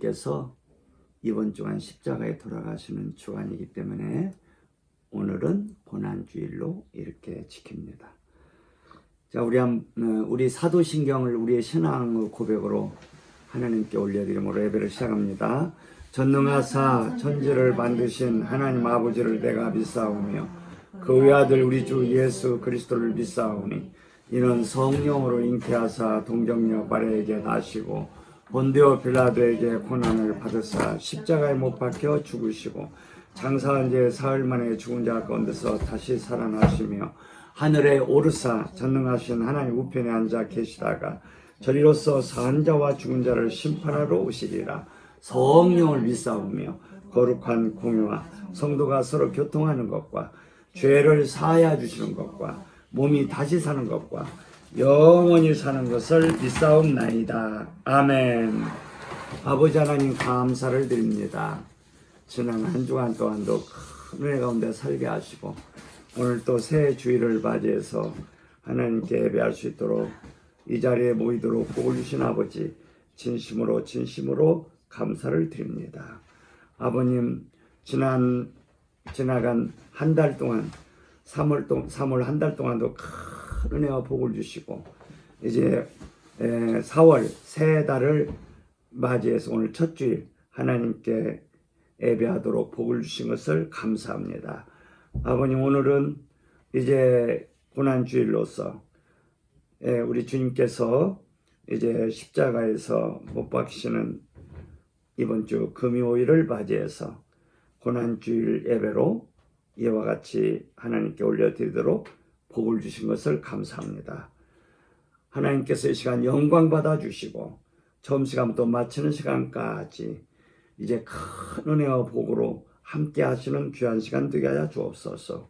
주님께서 이번 주간 십자가에 돌아가시는 주간이기 때문에 오늘은 고난주일로 이렇게 지킵니다. 자, 우리 사도신경을 우리의 신앙의 고백으로 하나님께 올려드림으로 예배를 시작합니다. 전능하사 천지를 만드신 하나님 아버지를 내가 믿사오며 그 외아들 우리 주 예수 그리스도를 믿사오니 이는 성령으로 잉태하사 동정녀 마리아에게 나시고 본디오 빌라도에게 고난을 받으사 십자가에 못 박혀 죽으시고 장사한 지 사흘 만에 죽은 자 가운데서 다시 살아나시며 하늘에 오르사 전능하신 하나님 우편에 앉아 계시다가 저리로서 산 자와 죽은 자를 심판하러 오시리라. 성령을 믿사오며 거룩한 공유와 성도가 서로 교통하는 것과 죄를 사하여 주시는 것과 몸이 다시 사는 것과 영원히 사는 것을 믿사옵나이다. 아멘. 아버지 하나님 감사를 드립니다. 지난 한 주간 동안도 큰 은혜 가운데 살게 하시고 오늘 또 새 주일을 맞이해서 하나님께 예배할 수 있도록 이 자리에 모이도록 복을 주신 아버지 진심으로 감사를 드립니다. 아버님 지나간 한 달 동안 3월 한 달 동안도 큰 은혜와 복을 주시고 이제 4월 새 달을 맞이해서 오늘 첫 주일 하나님께 예배하도록 복을 주신 것을 감사합니다. 아버님 오늘은 이제 고난주일로서 우리 주님께서 이제 십자가에서 못 박히시는 이번 주 금요일을 맞이해서 고난주일 예배로 이와 같이 하나님께 올려드리도록 복을 주신 것을 감사합니다. 하나님께서 이 시간 영광 받아 주시고 처음 시간부터 마치는 시간까지 이제 큰 은혜와 복으로 함께 하시는 귀한 시간 되게 하여 주옵소서.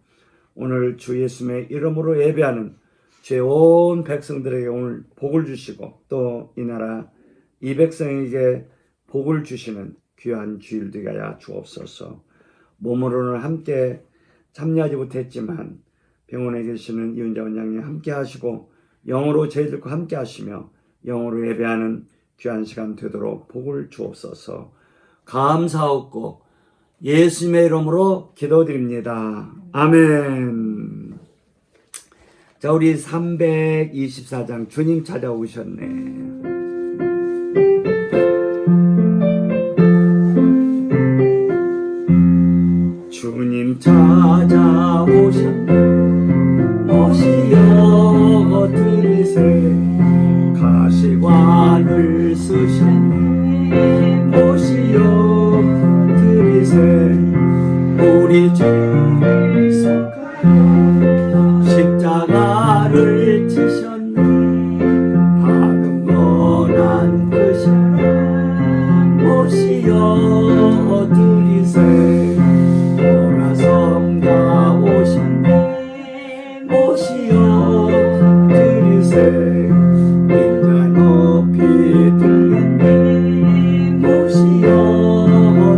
오늘 주 예수님의 이름으로 예배하는 주의 온 백성들에게 오늘 복을 주시고 또 이 나라 이 백성에게 복을 주시는 귀한 주일 되게 하여 주옵소서. 몸으로는 함께 참여하지 못했지만 병원에 계시는 이은자 원장님 함께 하시고 영으로 저희들과 함께 하시며 영으로 예배하는 귀한 시간 되도록 복을 주옵소서. 감사하옵고 예수님의 이름으로 기도드립니다. 아멘. 자, 우리 324장 주님 찾아오셨네. 주님 찾아오셨네. 오시어 드리세. 가시관을 쓰셨네. 오시어 드리세. 우리 주 십자가를 지셨네. 받은 고난 그 사랑 오시어 드리세. 보라성자 오셨네. 오시어 드리세. 인자 높이 들렸네. 오시어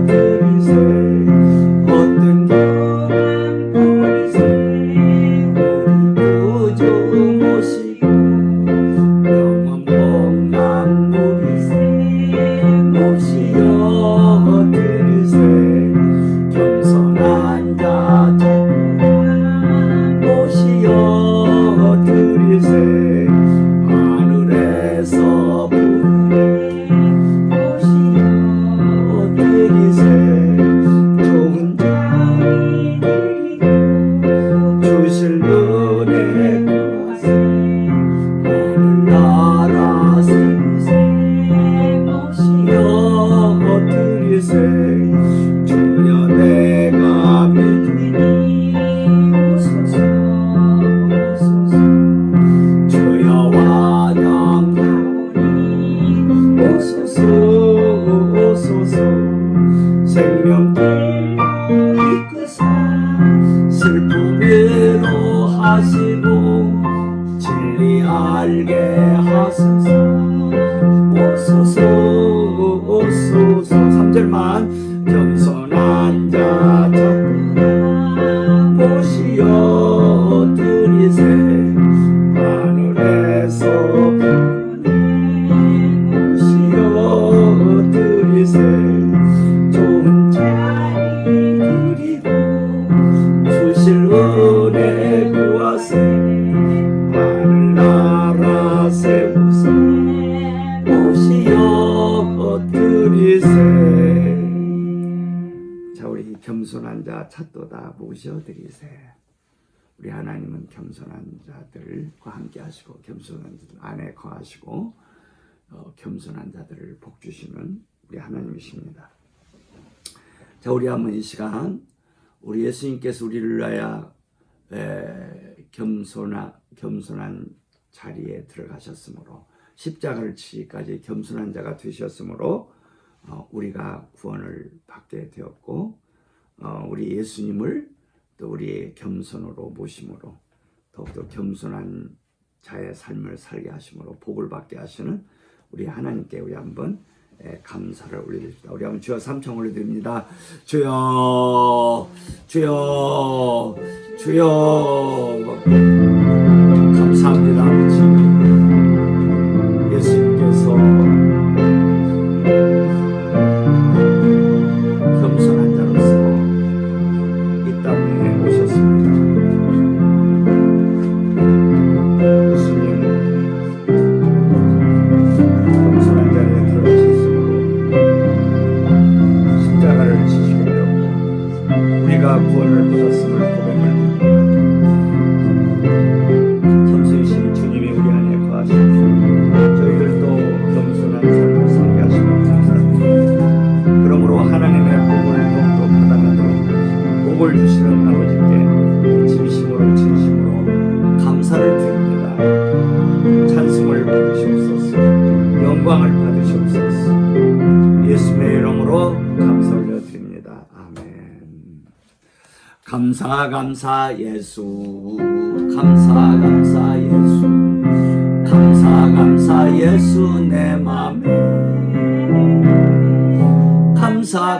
드리세. 어떤 교만 버리세. 우리 구주 모시고 영원 복남 누리세. 오시어 드리세. 겸손한 자 오시어 드리세. 하늘에서 부르네. 오시어 드리세. 좋은 자리 드리고 주실 은혜 구하세. 하늘나라 세우세. 오시어 드리세. 주여 내가 믿으니 받으라 찾도다 모셔드리세. 우리 하나님은 겸손한 자들과 함께 하시고 겸손한 자들 안에 거하시고 겸손한 자들을 복 주시는 우리 하나님이십니다. 자, 우리 한번 이 시간 우리 예수님께서 우리를 위하여 겸손한 자리에 들어가셨으므로 십자가를 지기까지 겸손한 자가 되셨으므로 우리가 구원을 받게 되었고 우리 예수님을 또 우리의 겸손으로 모심으로 더욱더 겸손한 자의 삶을 살게 하심으로 복을 받게 하시는 우리 하나님께 우리 한번 감사를 올려드립니다. 우리 한번 주여 삼창 올려드립니다. 주여 주여 주여 감사합니다. 아버지 예수님께서 겸손한 자로서 이 땅에 오셨습니다. 예수님 겸손한 자리에 들어가셨으므로 십자가를 지시게 되었고 우리가 구원을 받았음을 고백을 겸손이신 주님이 우리 안에 거하시옵소서. 저희들도 겸손한 삶을 살게 하시고 감사합니다. 그러므로 하나님의 복을 더욱더 받아가도록 복을 주시는 아버지께 진심으로 감사를 드립니다. 찬송을 받으시옵소서. 영광을 받으시옵소서. 예수의 이름으로 감사 올려드립니다. 아멘. 감사 예수 감사 예수 감사 예수 내 맘에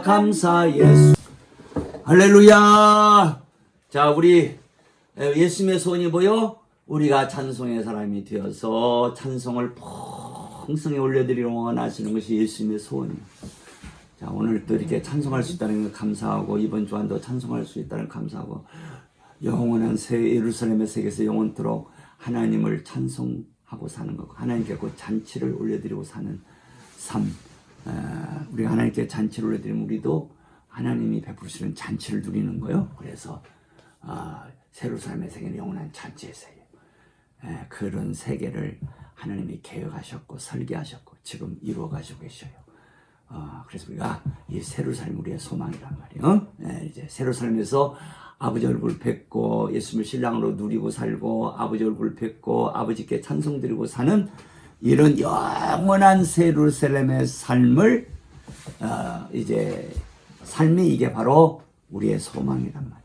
감사 예수 할렐루야. 자, 우리 예수님의 소원이 뭐요? 우리가 찬송의 사람이 되어서 찬송을 풍성히 올려드리려 원하시는 것이 예수님의 소원이에요. 자, 오늘 또 이렇게 찬송할 수 있다는 걸 감사하고 이번 주간도 찬송할 수 있다는 감사하고 영원한 새 예루살렘의 세계에서 영원토록 하나님을 찬송하고 사는 것, 하나님께 그 잔치를 올려드리고 사는 삶, 우리가 하나님께 잔치를 올려드리면 우리도 하나님이 베푸시는 잔치를 누리는 거요. 그래서 예루살렘의 세계는 영원한 잔치의 세계, 그런 세계를 하나님이 계획하셨고 설계하셨고 지금 이루어 가시고 계셔요. 그래서 우리가 이 예루살렘이 우리의 소망이란 말이에요. 이제 예루살렘에서 아버지 얼굴 뵙고 예수님을 신랑으로 누리고 살고 아버지 얼굴 뵙고 아버지께 찬송드리고 사는 이런 영원한 예루살렘의 삶을 이제 삶이 이게 바로 우리의 소망이란 말이에요.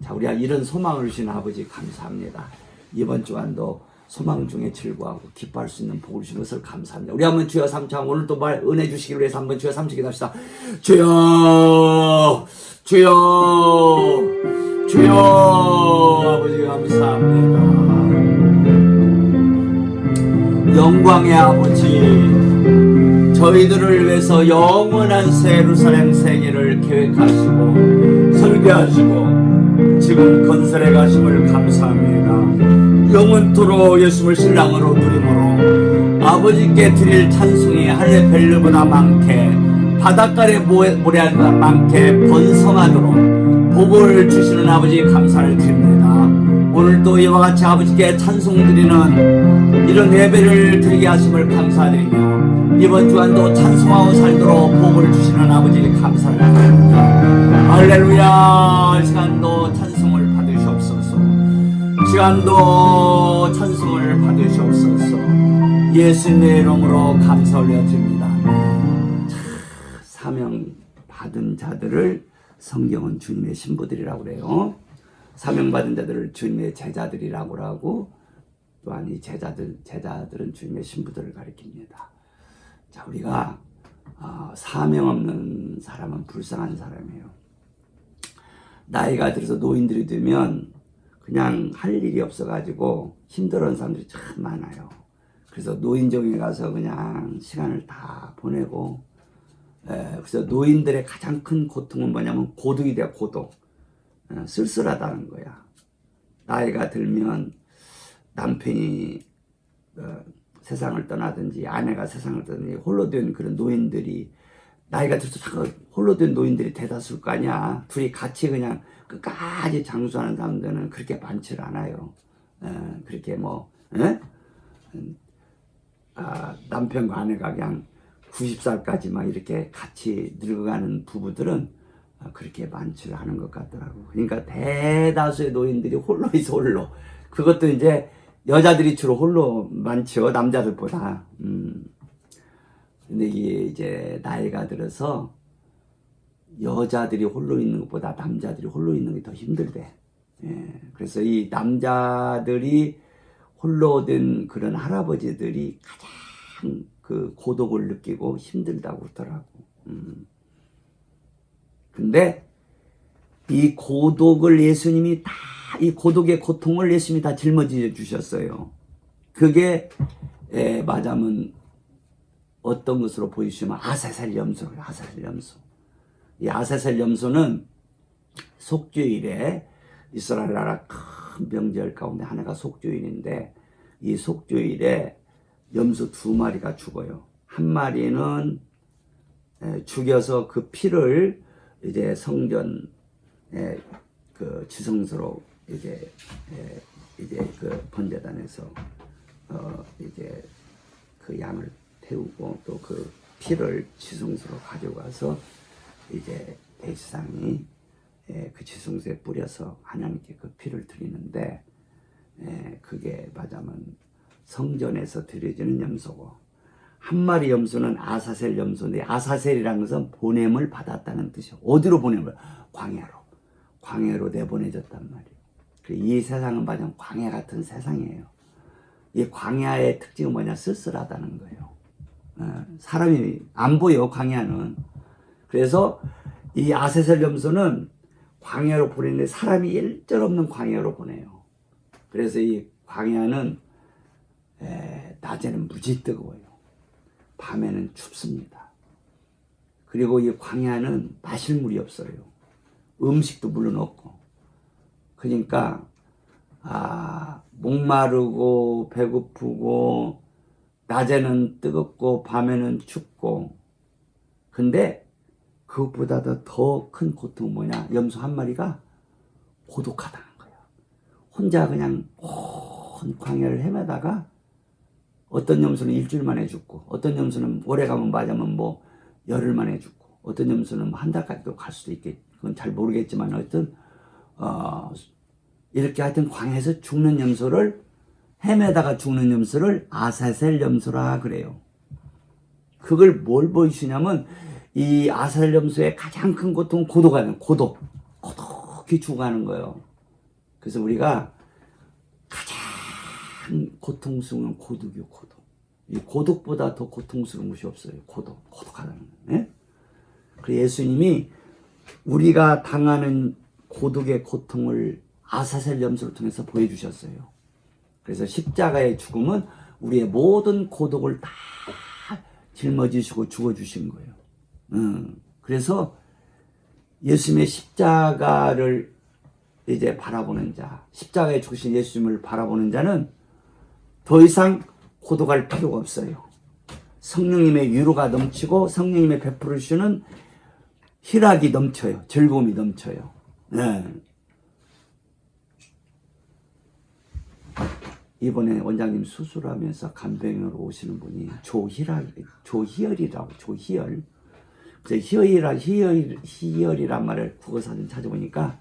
자, 우리가 이런 소망을 주신 아버지 감사합니다. 이번 주간도 소망 중에 즐거워하고 기뻐할 수 있는 복을 주신 것을 감사합니다. 우리 한번 주여 삼창 오늘 또 말 은혜 주시기를 위해서 한번 주여 삼창 기도합시다. 주여 아버지 감사합니다. 영광의 아버지 저희들을 위해서 영원한 예루살렘 세계를 계획하시고 설계하시고 지금 건설해 가심을 감사합니다. 영원토록 예수를 신랑으로 누림으로 아버지께 드릴 찬송이 하늘의 벨류보다 많게 바닷가의 모래알보다 많게 번성하도록 복을 주시는 아버지 감사를 드립니다. 오늘도 이와 같이 아버지께 찬송드리는 이런 예배를 드리게 하심을 감사드리며 이번 주간도 찬송하고 살도록 복을 주시는 아버지 감사를 드립니다. 할렐루야. 이 시간도 찬송을 받으시옵소서. 시간도 찬송을 받으시옵소서. 예수님의 이름으로 감사 올려드립니다. 사명 받은 자들을 성경은 주님의 신부들이라고 그래요. 사명 받은 자들을 주님의 제자들이라고 하고 또한 이 제자들은 주님의 신부들을 가리킵니다. 자, 우리가 사명 없는 사람은 불쌍한 사람이에요. 나이가 들어서 노인들이 되면 그냥 할 일이 없어가지고 힘들어하는 사람들이 참 많아요. 그래서 노인정에 가서 그냥 시간을 다 보내고, 그래서 노인들의 가장 큰 고통은 뭐냐면 고독이 돼요. 고독. 쓸쓸하다는 거야. 나이가 들면 남편이 세상을 떠나든지 아내가 세상을 떠나든지 홀로 된 그런 노인들이 나이가 들어서 자꾸 홀로 된 노인들이 대다수일 거 아니야. 둘이 같이 그냥 끝까지 장수하는 사람들은 그렇게 많지 않아요. 그렇게 뭐 남편과 아내가 그냥 90살까지 막 이렇게 같이 늙어가는 부부들은 그렇게 많지 않은 것 같더라고. 그러니까 대다수의 노인들이 홀로 있어, 홀로. 그것도 이제 여자들이 주로 홀로 많죠, 남자들보다. 근데 이게 이제 나이가 들어서 여자들이 홀로 있는 것보다 남자들이 홀로 있는 게 더 힘들대. 예, 그래서 이 남자들이 홀로 된 그런 할아버지들이 가장 그 고독을 느끼고 힘들다고 그러더라고. 근데 이 고독을 예수님이 다, 이 고독의 고통을 예수님이 다 짊어져 주셨어요. 그게 말하자면 어떤 것으로 보여주시면 아사셀 염소예요. 아사셀 염소. 이 아사셀 염소는 속죄일에 이스라엘 나라 큰 명절 가운데 하나가 속죄일인데, 이 속죄일에 염소 2마리가 죽어요. 한 마리는 죽여서 그 피를 이제 성전 그 지성소로 이제 그 번제단에서 이제 그 양을 태우고 또 그 피를 지성소로 가져가서 이제 대지상이 그 지성소에 뿌려서 하나님께 그 피를 드리는데, 그게 말하자면 성전에서 드려지는 염소고, 한 마리 염소는 아사셀 염소인데, 아사셀이라는 것은 보냄을 받았다는 뜻이에요. 어디로 보냄을? 광야로 내보내졌단 말이에요. 이 세상은 말하자면 광야 같은 세상이에요. 이 광야의 특징은 뭐냐? 쓸쓸하다는 거예요. 사람이 안 보여, 광야는. 그래서 이 아사셀 염소는 광야로 보내는데 사람이 일절없는 광야로 보내요. 그래서 이 광야는 낮에는 무지 뜨거워요. 밤에는 춥습니다. 그리고 이 광야는 마실 물이 없어요. 음식도 물론 없고. 그러니까 목마르고 배고프고 낮에는 뜨겁고 밤에는 춥고. 근데 그것보다도 더 큰 고통은 뭐냐? 염소 한 마리가 고독하다는 거야. 혼자 그냥 온 광야를 헤매다가 어떤 염소는 일주일 만에 죽고, 어떤 염소는 오래 가면 맞으면 뭐 열흘 만에 죽고, 어떤 염소는 뭐 한 달까지도 갈 수도 있겠. 그건 잘 모르겠지만 하여튼 이렇게 하여튼 광야에서 죽는 염소를, 헤매다가 죽는 염소를 아사셀 염소라 그래요. 그걸 뭘 보여주냐면 이 아사셀 염소의 가장 큰 고통은 고독하는, 고독히 죽어가는 거예요. 그래서 우리가 가장 고통스러운 고독이요, 고독. 이 고독보다 더 고통스러운 것이 없어요. 고독하다는 거예요. 네? 그래서 예수님이 우리가 당하는 고독의 고통을 아사셀 염소를 통해서 보여주셨어요. 그래서 십자가의 죽음은 우리의 모든 고독을 다 짊어지시고 죽어주신 거예요. 그래서 예수님의 십자가를 이제 바라보는 자, 십자가에 죽으신 예수님을 바라보는 자는 더 이상 고독할 필요가 없어요. 성령님의 위로가 넘치고 성령님의 베풀으시는 희락이 넘쳐요. 즐거움이 넘쳐요. 네. 이번에 원장님 수술하면서 간병인으로 오시는 분이 조희열이라고, 조희열. 희열이란 말을 국어사전 찾아보니까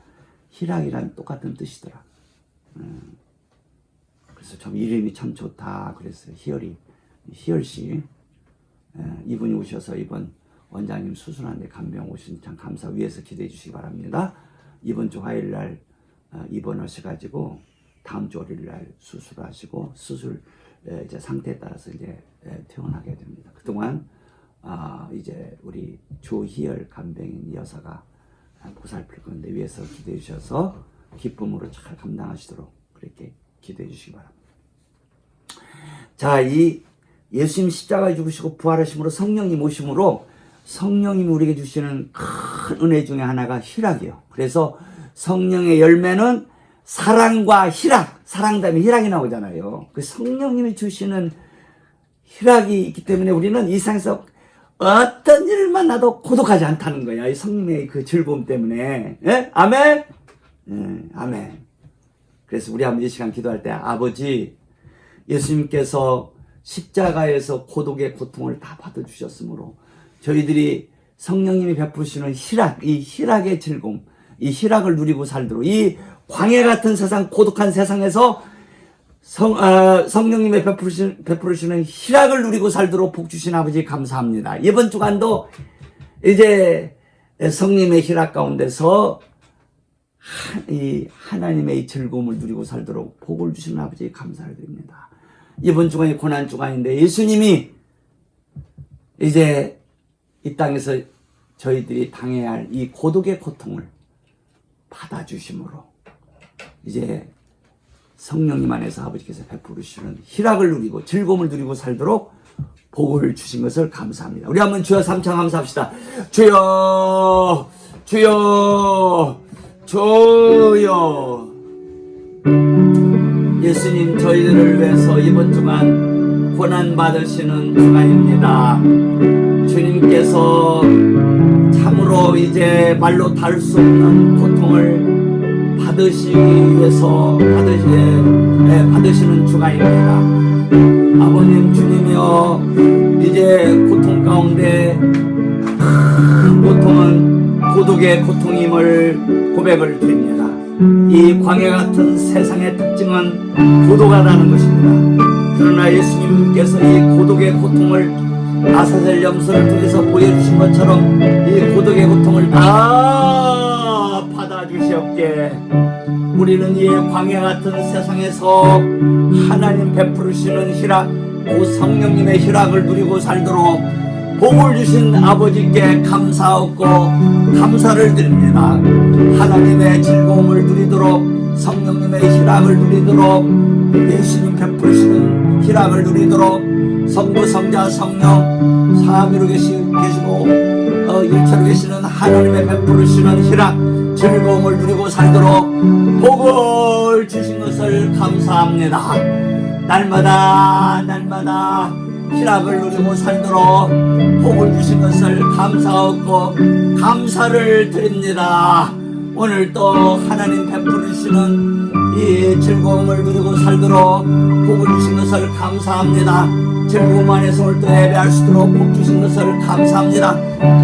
희락이란 똑같은 뜻이더라. 그래서 참 이름이 참 좋다 그랬어요. 희열씨. 이분이 오셔서 이번 원장님 수술하는데 간병 오신 참 감사, 위에서 기대해 주시기 바랍니다. 이번 주 화요일날 입원하셔가지고 다음 주 월요일날 수술하시고 수술 이제 상태에 따라서 이제 퇴원하게 됩니다. 그동안 이제 우리 조희열 간병인 여사가 보살필 건데 위에서 기대해 주셔서 기쁨으로 잘 감당하시도록 그렇게 기대해 주시기 바랍니다. 자, 이 예수님 십자가에 죽으시고 부활하심으로 성령님 오심으로 성령님이 우리에게 주시는 큰 은혜 중에 하나가 희락이에요. 그래서 성령의 열매는 사랑과 희락, 사랑 다음에 희락이 나오잖아요. 그 성령님이 주시는 희락이 있기 때문에 우리는 이 세상에서 어떤 일을 만나도 고독하지 않다는 거야. 이 성령의 그 즐거움 때문에. 예? 아멘? 예, 아멘. 그래서 우리 한번 이 시간 기도할 때, 아버지, 예수님께서 십자가에서 고독의 고통을 다 받아주셨으므로 저희들이 성령님이 베푸시는 희락, 이 희락의 즐거움, 이 희락을 누리고 살도록 이 광야 같은 세상, 고독한 세상에서 성령님의 베푸시는 희락을 누리고 살도록 복 주신 아버지 감사합니다. 이번 주간도 이제 성령님의 희락 가운데서 이 하나님의 이 즐거움을 누리고 살도록 복을 주시는 아버지 감사를 드립니다. 이번 주간이 고난 주간인데 예수님이 이제 이 땅에서 저희들이 당해야 할 이 고독의 고통을 받아주심으로 이제 성령님 안에서 아버지께서 베푸시는 희락을 누리고 즐거움을 누리고 살도록 복을 주신 것을 감사합니다. 우리 한번 주여 삼창 감사합시다. 주여 주여 주여. 예수님 저희들을 위해서 이번 주간 고난 받으시는 주간입니다. 주님께서 참으로 이제 말로 다룰 수 없는 고통을 받으시기 위해서 받으시는 주간입니다. 아버님 주님이여, 이제 고통 가운데 큰 고통은 고독의 고통임을 고백을 드립니다. 이 광야 같은 세상의 특징은 고독하다는 것입니다. 그러나 예수님께서 이 고독의 고통을 아사셀 염소를 통해서 보여주신 것처럼 이 고독의 고통을 다 받아주시옵게 우리는 이 광야 같은 세상에서 하나님 베푸시는 희락, 그 성령님의 희락을 누리고 살도록 복을 주신 아버지께 감사하고 감사를 드립니다. 하나님의 즐거움을 누리도록, 성령님의 희락을 누리도록, 예수님 베푸시는 희락을 누리도록 성부, 성자, 성령 삼위로 계시고 일체로 계시는 하나님의 베푸시는 희락, 즐거움을 누리고 살도록 복을 주신 것을 감사합니다. 날마다 희락을 누리고 살도록 복을 주신 것을 감사하고 감사를 드립니다. 오늘 또 하나님 베푸시는 이 즐거움을 누리고 살도록 복을 주신 것을 감사합니다. 즐거움 안에서 오늘 또 예배할 수 있도록 복 주신 것을 감사합니다.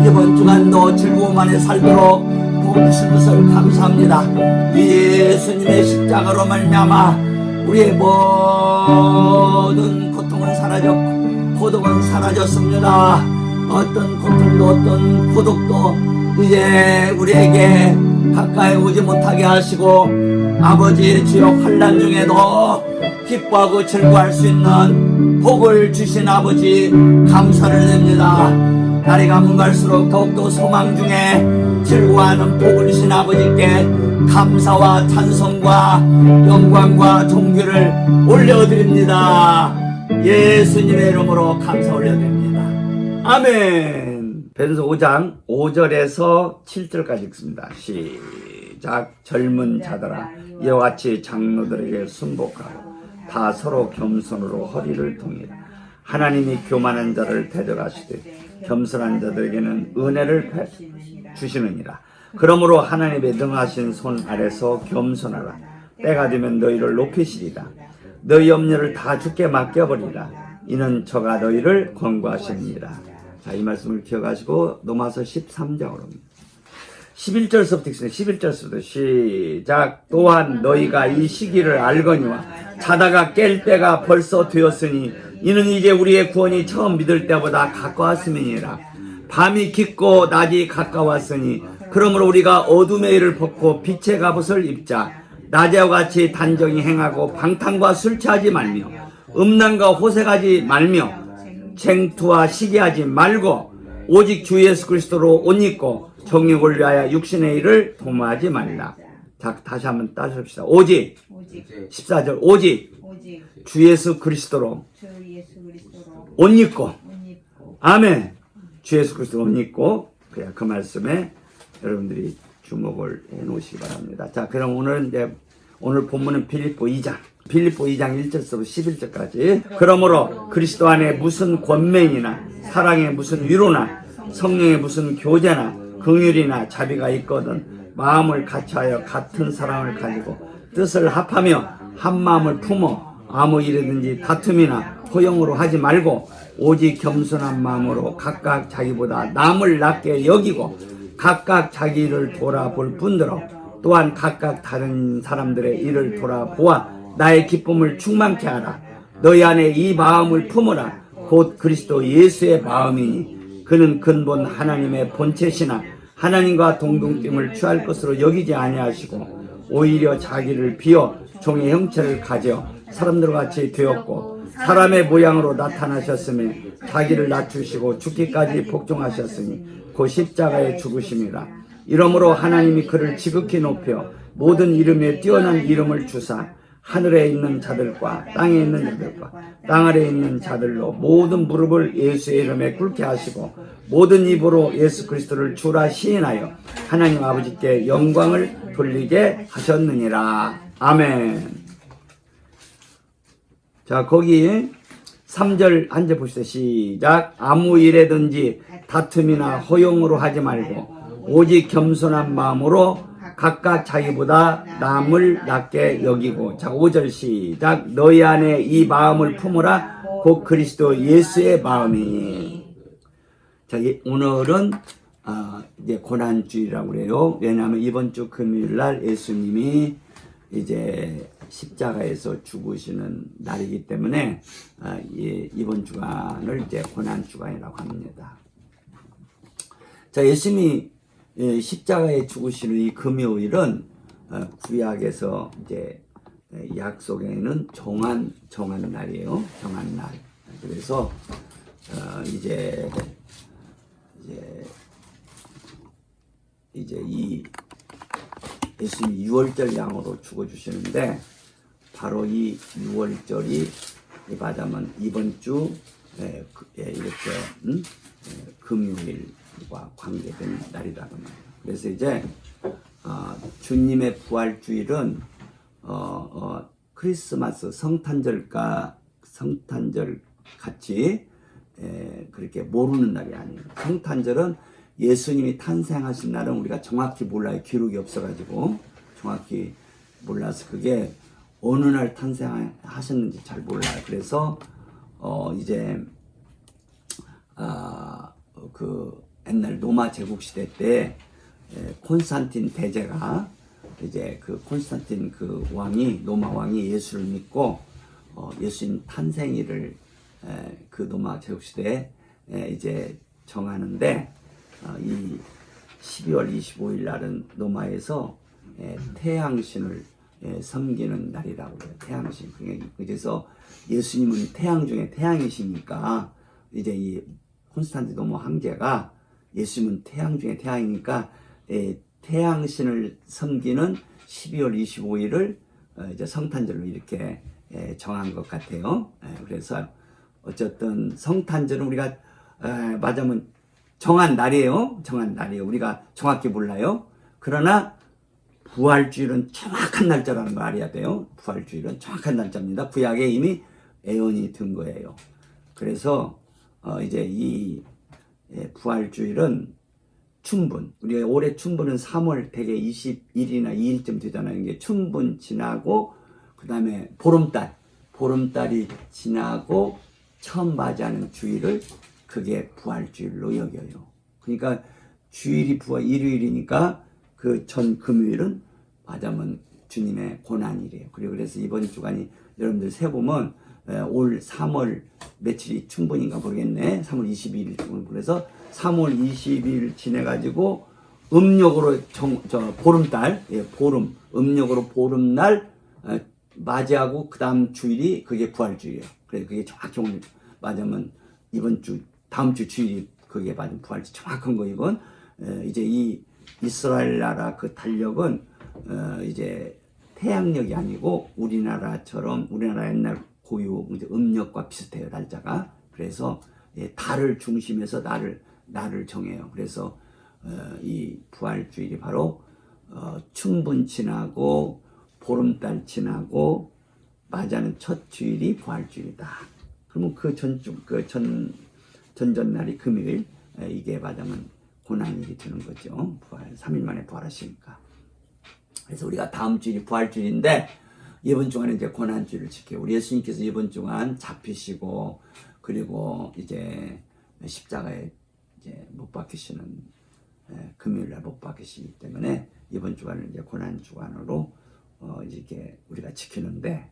이번 주간도 즐거움 안에 살도록 복을 주신 것을 감사합니다. 예수님의 십자가로 말미암아 우리의 모든 고통은 사라졌고 고독은 사라졌습니다. 어떤 고통도 어떤 고독도 이제 우리에게 가까이 오지 못하게 하시고 아버지 주여 환난 중에도 기뻐하고 즐거워할 수 있는 복을 주신 아버지 감사를 드립니다. 날이 가면 갈수록 더욱더 소망 중에 즐거워하는 복을 주신 아버지께 감사와 찬송과 영광과 존귀를 올려드립니다. 예수님의 이름으로 감사 올려드립니다. 아멘. 베드로서 5장 5절에서 7절까지 읽습니다. 시작. 젊은 자들아 이와 같이 장로들에게 순복하고 다 서로 겸손으로 허리를 동이라. 하나님이 교만한 자를 대적하시되 겸손한 자들에게는 은혜를 주시느니라. 그러므로 하나님의 능하신 손 아래서 겸손하라. 때가 되면 너희를 높이시리라. 너희 염려를 다 주께 맡겨버리라. 이는 저가 너희를 권고하십니다. 자, 이 말씀을 기억하시고 넘어서 13장으로 11절서부터 읽습니다. 11절서부터 시작. 또한 너희가 이 시기를 알거니와 자다가 깰 때가 벌써 되었으니 이는 이제 우리의 구원이 처음 믿을 때보다 가까웠음이니라. 밤이 깊고 낮이 가까웠으니 그러므로 우리가 어둠의 일을 벗고 빛의 갑옷을 입자. 낮에와 같이 단정히 행하고 방탕과 술 취하지 말며 음란과 호색하지 말며 쟁투와 시기하지 말고 오직 주 예수 그리스도로 옷 입고 정욕을 위하여 육신의 일을 도모하지 말라. 자, 다시 한번 따져봅시다. 오직 14절 오직 주 예수 그리스도로 옷 입고 아멘. 주 예수 그리스도로 옷 입고 그 말씀에 여러분들이 주목을 해 놓으시기 바랍니다. 자, 그럼 오늘 본문은 빌립보 2장 빌립보 2장 1절부터 11절까지. 그러므로 그리스도 안에 무슨 권면이나 사랑에 무슨 위로나 성령의 무슨 교제나 긍휼이나 자비가 있거든 마음을 같이하여 같은 사랑을 가지고 뜻을 합하며 한 마음을 품어 아무 일이든지 다툼이나 허용으로 하지 말고 오직 겸손한 마음으로 각각 자기보다 남을 낮게 여기고 각각 자기 일을 돌아볼 뿐더러 또한 각각 다른 사람들의 일을 돌아보아 나의 기쁨을 충만케 하라. 너희 안에 이 마음을 품으라. 곧 그리스도 예수의 마음이니 그는 근본 하나님의 본체시나 하나님과 동등됨을 취할 것으로 여기지 아니하시고 오히려 자기를 비어 종의 형체를 가져 사람들과 같이 되었고 사람의 모양으로 나타나셨으며 자기를 낮추시고 죽기까지 복종하셨으니 곧 십자가에 죽으심이라. 이러므로 하나님이 그를 지극히 높여 모든 이름에 뛰어난 이름을 주사 하늘에 있는 자들과 땅에 있는 자들과 땅 아래에 있는 자들로 모든 무릎을 예수의 이름에 꿇게 하시고 모든 입으로 예수 그리스도를 주라 시인하여 하나님 아버지께 영광을 돌리게 하셨느니라. 아멘. 자, 거기 3절 한 절 보시죠. 시작. 아무 일에든지 다툼이나 허용으로 하지 말고 오직 겸손한 마음으로 각각 자기보다 남을 낮게 여기고. 자, 5절 시작. 너희 안에 이 마음을 품으라. 곧 그리스도 예수의 마음이니. 자, 오늘은 이제 고난주일이라고 그래요. 왜냐하면 이번 주 금요일 날 예수님이 이제 십자가에서 죽으시는 날이기 때문에 이번 주간을 이제 고난주간이라고 합니다. 자, 예수님이 십자가에 죽으시는 이 금요일은 구약에서 이제 약속에는 정한 날이에요. 정한 날. 그래서 이제 이 예수님이 6월절 양으로 죽어주시는데 바로 이 6월절이 말하자면 이번 주 이렇게 금요일과 관계된 날이라고 합니다. 그래서 이제 주님의 부활주일은 크리스마스 성탄절 같이 그렇게 모르는 날이 아니에요. 성탄절은 예수님이 탄생하신 날은 우리가 정확히 몰라요. 기록이 없어가지고 정확히 몰라서 그게 어느 날 탄생하셨는지 잘 몰라요. 그래서 이제 그 옛날 로마 제국 시대 때 콘스탄틴 대제가 이제 그 콘스탄틴 그 왕이 로마 왕이 예수를 믿고 예수님 탄생일을 그 로마 제국 시대에 이제 정하는데 이 12월 25일 날은 로마에서 태양신을 섬기는 날이라고 해요. 태양신. 그래서 예수님은 태양 중에 태양이시니까 이제 이 콘스탄틴 로마 황제가 예수님은 태양 중에 태양이니까 태양신을 섬기는 12월 25일을 이제 성탄절로 이렇게 정한 것 같아요. 그래서 어쨌든 성탄절은 우리가 맞으면 정한 날이에요. 정한 날이에요. 우리가 정확히 몰라요. 그러나 부활주일은 정확한 날짜라는 걸 알아야 돼요. 부활주일은 정확한 날짜입니다. 구약에 이미 예언이 든 거예요. 그래서 이제 이 부활주일은 춘분. 우리가 올해 춘분은 3월 대개 21일이나 2일쯤 되잖아요. 이게 춘분 지나고 그 다음에 보름달이 지나고 처음 맞이하는 주일을 그게 부활주일로 여겨요. 그러니까 주일이 일요일이니까 그 전 금요일은 맞으면 주님의 고난일이에요. 그리고 그래서 이번 주간이 여러분들 세보면 올 3월 며칠이 춘분인가 모르겠네. 3월 22일 춘분. 그래서 3월 22일 지내가지고 음력으로 보름달, 보름, 음력으로 보름날 맞이하고 그 다음 주일이 그게 부활주일이에요. 그래서 그게 정확히 오늘 맞으면 이번 주, 다음 주 주일이 그게 맞은 부활주일 정확한 거 이건. 이제 이 이스라엘 나라 그 달력은 이제 태양력이 아니고 우리나라처럼 우리나라 옛날 고유 음력과 비슷해요. 날짜가. 그래서 달을 중심에서 날을 정해요. 그래서 이 부활주일이 바로 춘분 지나고 보름달 지나고 맞이하는 첫 주일이 부활주일이다. 그러면 그 전전날이 금요일, 이게 맞으면 고난일이 되는 거죠. 부활, 3일 만에 부활하시니까. 그래서 우리가 다음 주일이 부활주일인데, 이번 주간에 이제 고난주일을 지켜요. 우리 예수님께서 이번 주간 잡히시고, 그리고 이제 십자가에 이제 못 박히시는, 금요일날 못 박히시기 때문에 이번 주간을 이제 고난주간으로 이렇게 우리가 지키는데,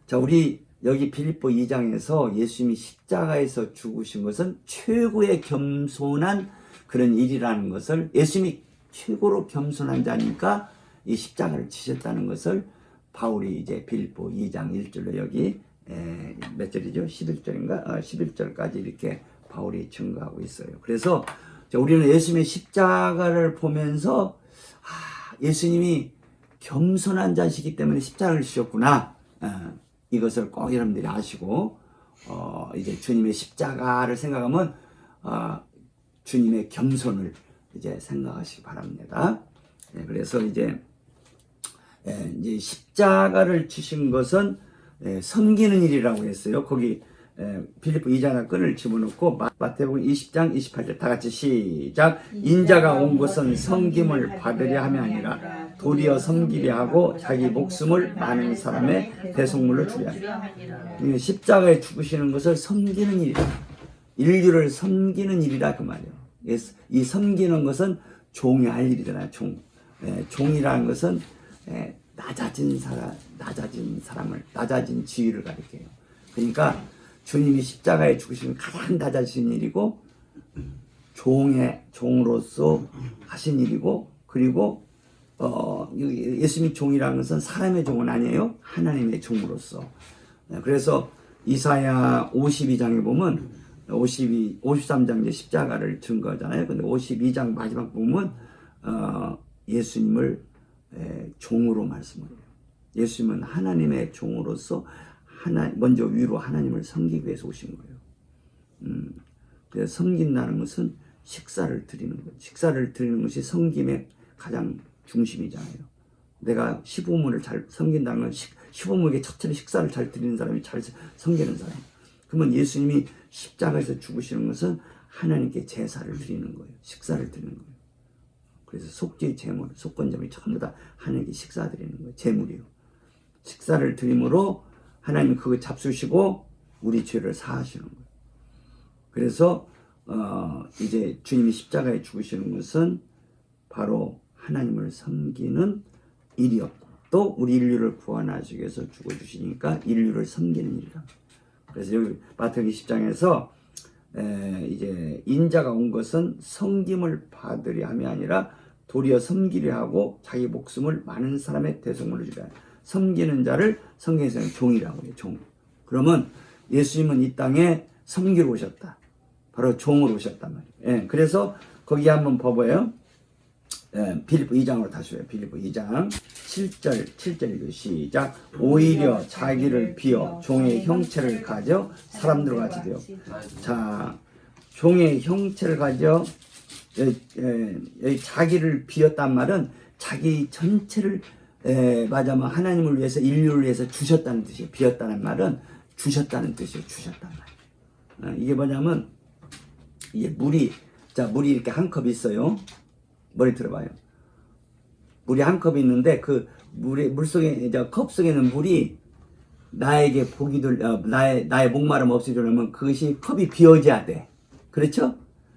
자, 우리 여기 빌립보 2장에서 예수님이 십자가에서 죽으신 것은 최고의 겸손한 그런 일이라는 것을, 예수님이 최고로 겸손한 자니까 이 십자가를 지셨다는 것을 바울이 이제 빌립보 2장 1절로 여기 몇 절이죠? 11절인가? 11절까지 이렇게 바울이 증거하고 있어요. 그래서 우리는 예수님의 십자가를 보면서 예수님이 겸손한 자시기 때문에 십자가를 지셨구나. 이것을 꼭 여러분들이 아시고 이제 주님의 십자가를 생각하면 주님의 겸손을 이제 생각하시기 바랍니다. 그래서 이제 십자가를 지신 것은 섬기는 일이라고 했어요. 거기 빌립보 2장 끈을 집어넣고 마태복음 20장 28절 다 같이 시작. 인자가 온 것은 섬김을 받으려 함이 아니라 도리어 섬기려 하고 자기 목숨을 많은 사람의 대속물로 주려 함이라. 십자가에 죽으시는 것을 섬기는 일이다. 인류를 섬기는 일이라 그 말이에요. 이 섬기는 것은 종이 할 일이잖아요. 종이라는 것은 낮아진 사람을, 낮아진 지위를 가리켜요. 그러니까 주님이 십자가에 죽으시면 가장 낮아진 일이고, 종으로서 하신 일이고, 그리고 예수님이 종이라는 것은 사람의 종은 아니에요. 하나님의 종으로서. 그래서 이사야 52장에 보면 53장 이제 십자가를 증거하잖아요. 근데 52장 마지막 보면 예수님을 종으로 말씀을 해요. 예수님은 하나님의 종으로서 먼저 위로 하나님을 섬기기 위해서 오신 거예요. 그래서 섬긴다는 것은 식사를 드리는 거예요. 식사를 드리는 것이 섬김의 가장 중심이잖아요. 내가 시부모를 잘 섬긴다는 건 시부모에게 첫째로 식사를 잘 드리는 사람이 잘 섬기는 사람. 그러면 예수님이 십자가에서 죽으시는 것은 하나님께 제사를 드리는 거예요. 식사를 드리는 거예요. 그래서 속죄 제물, 속건제물이 전부 다 하나님께 식사 드리는 거예요. 제물이요. 식사를 드림으로 하나님이 그거 잡수시고 우리 죄를 사하시는 거예요. 그래서 이제 주님이 십자가에 죽으시는 것은 바로 하나님을 섬기는 일이었고, 또 우리 인류를 구원하시기 위해서 죽어주시니까 인류를 섬기는 일이다. 그래서 여기 마태복음 20장에서 이제 인자가 온 것은 섬김을 받으려 함이 아니라 도리어 섬기려 하고 자기 목숨을 많은 사람의 대속물로 주려. 섬기는 자를 성경에서는 종이라고 해요. 종. 그러면 예수님은 이 땅에 섬기러 오셨다. 바로 종으로 오셨단 말이에요. 그래서 거기 한번 봐봐요. 빌립보 2장으로 다시 해요. 빌립보 2장 7절 시작. 오히려 자기를 비어 종의 형체를 가져 사람들과 같이 되어. 자, 종의 형체를 가져 여기 자기를 비었단 말은 자기 전체를 맞아면 하나님을 위해서, 인류를 위해서 주셨다는 뜻이에요. 비었다는 말은 주셨다는 뜻이에요. 주셨단 말이에요. 이게 뭐냐면 이게 물이 이렇게 한 컵 있어요. 머리 들어봐요. 물이 한 컵이 있는데 그 물 속에, 컵 속에 있는 물이 나에게 나의 목마름 없애주려면 그것이 컵이 비어져야 돼. 그렇죠?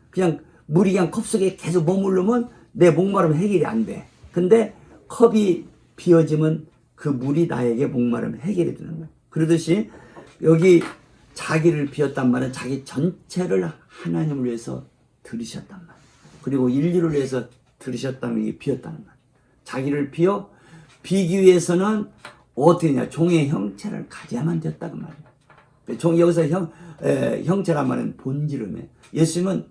그냥 물이 그냥 컵 속에 계속 머무르면 내 목마름 해결이 안 돼. 근데 컵이 비어지면 그 물이 나에게 목마름 해결이 되는 거야. 그러듯이 여기 자기를 비웠단 말은 자기 전체를 하나님을 위해서 들이셨단 말이야. 그리고 인류를 위해서 들으셨다는 게 비었다는 말이에요. 자기를 비기 위해서는 어떻게 하냐, 종의 형체를 가져야만 되었다고 말이에요. 여기서 형체란 말은 본질음에, 예수님은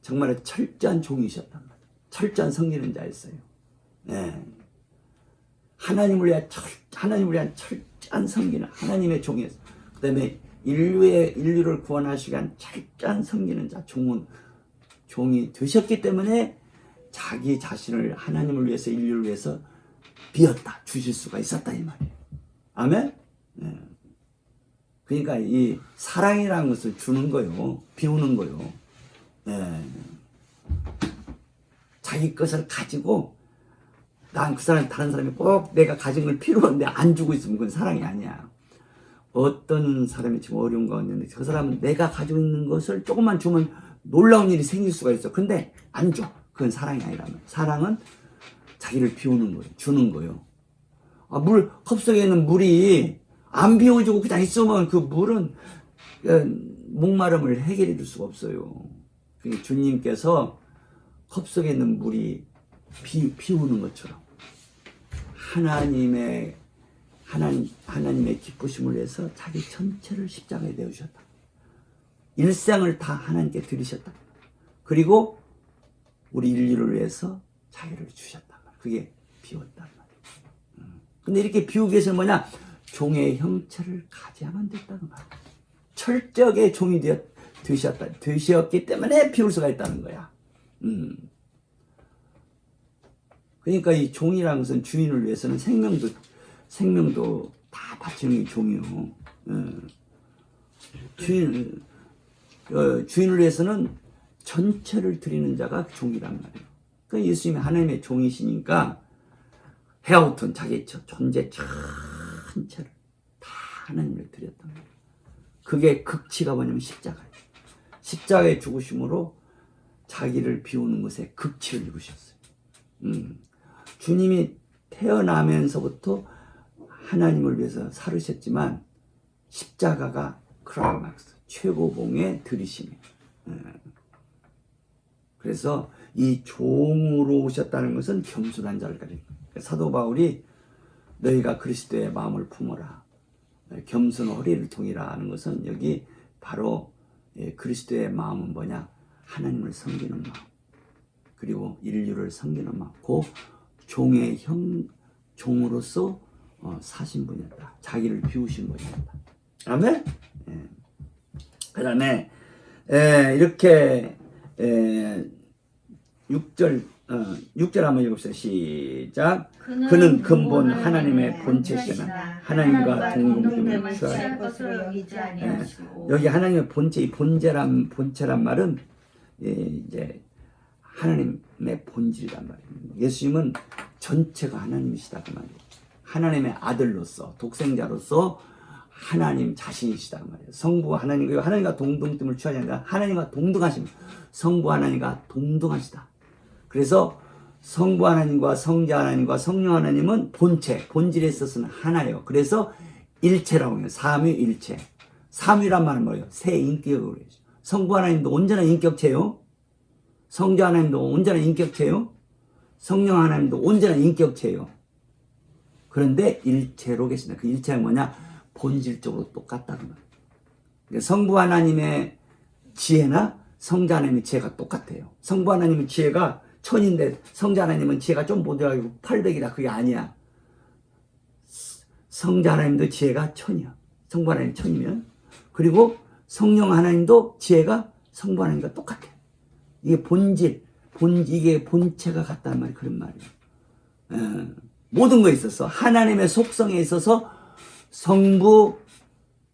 정말 철저한 종이셨단 말이에요. 철저한 섬기는 자였어요. 하나님을 위한 철저한 섬기는 하나님의 종이었어요. 그 다음에 인류를 구원하시기 위한 철저한 섬기는 자, 종이 되셨기 때문에 자기 자신을 하나님을 위해서, 인류를 위해서 비었다, 주실 수가 있었다 이 말이에요. 아멘? 예. 그러니까 이 사랑이라는 것을 주는 거요. 비우는 거요. 예. 자기 것을 가지고 난 그 사람 다른 사람이 꼭 내가 가진 걸 필요한데 안 주고 있으면 그건 사랑이 아니야. 어떤 사람이 지금 어려운 거 있는데 그 사람은 내가 가지고 있는 것을 조금만 주면 놀라운 일이 생길 수가 있어. 근데 안 줘. 그건 사랑이 아니라면. 사랑은 자기를 비우는 거예요. 주는 거예요. 아, 컵 속에 있는 물이 안 비워주고 그냥 있으면 그 물은 목마름을 해결해 줄 수가 없어요. 그게 주님께서 컵 속에 있는 물이 비우는 것처럼 하나님의 기쁘심을 위해서 자기 전체를 십자가에 내으셨다. 일생을 다 하나님께 드리셨다. 그리고 우리 인류를 위해서 자기를 주셨다. 그게 비웠단 말이에요. 근데 이렇게 비우기 위해서는 뭐냐? 종의 형체를 가져야만 됐다는 거야. 철저하게 종이 되셨기 때문에 비울 수가 있다는 거야. 그러니까 이 종이라는 것은 주인을 위해서는 생명도 다 바치는 게 종이요. 주인을 위해서는 전체를 드리는 자가 종이란 말이에요. 그러니까 예수님이 하나님의 종이시니까 헤아우턴 자기 존재 전체를 다 하나님을 드렸단 말이에요. 그게 극치가 뭐냐면 십자가예요. 십자가의 죽으심으로 자기를 비우는 것에 극치를 이루셨어요. 주님이 태어나면서부터 하나님을 위해서 살으셨지만 십자가가 크라이막스 최고봉의 들이심이에요. 그래서 이 종으로 오셨다는 것은 겸손한 자를 가리는 거예요. 사도 바울이 너희가 그리스도의 마음을 품어라. 겸손 허리를 통이라 하는 것은 여기 바로 그리스도의 마음은 뭐냐? 하나님을 섬기는 마음. 그리고 인류를 섬기는 마음. 그 종으로서 사신 분이었다. 자기를 비우신 분이었다. 아멘? 그 다음에 이렇게 6절 한번 읽읍시다. 시작. 그는 근본 하나님의 본체시나 하나님과 동등됨을 취할 것으로 여기지 아니하시고. 여기 하나님의 본체, 이 본체란 말은 이제 하나님의 본질이란 말이에요. 예수님은 전체가 하나님이시다 그 말이에요. 하나님의 아들로서 독생자로서 하나님 자신이시다 그 말이에요. 성부가 하나님과 동등됨을 취하지 않는다. 하나님과 동등하십니다. 성부 하나님과 동등하시다. 그래서 성부 하나님과 성자 하나님과 성령 하나님은 본질에 있어서는 하나예요. 그래서 일체라고 해요. 삼위일체. 삼위란 말은 뭐예요? 세 인격으로 해요. 성부 하나님도 온전한 인격체요. 성자 하나님도 온전한 인격체요. 성령 하나님도 온전한 인격체요. 그런데 일체로 계신다. 그 일체는 뭐냐? 본질적으로 똑같다는 거예요. 그러니까 성부 하나님의 지혜나 성자 하나님의 지혜가 똑같아요. 성부 하나님의 지혜가 1000인데 성자 하나님은 지혜가 좀 모자라고 800이다. 그게 아니야. 성자 하나님도 지혜가 1000이야. 성부 하나님 1000이면. 그리고 성령 하나님도 지혜가 성부 하나님과 똑같아. 이게 이게 본체가 같다는 말이 그런 말이에요. 모든 거에 있어서 하나님의 속성에 있어서 성부,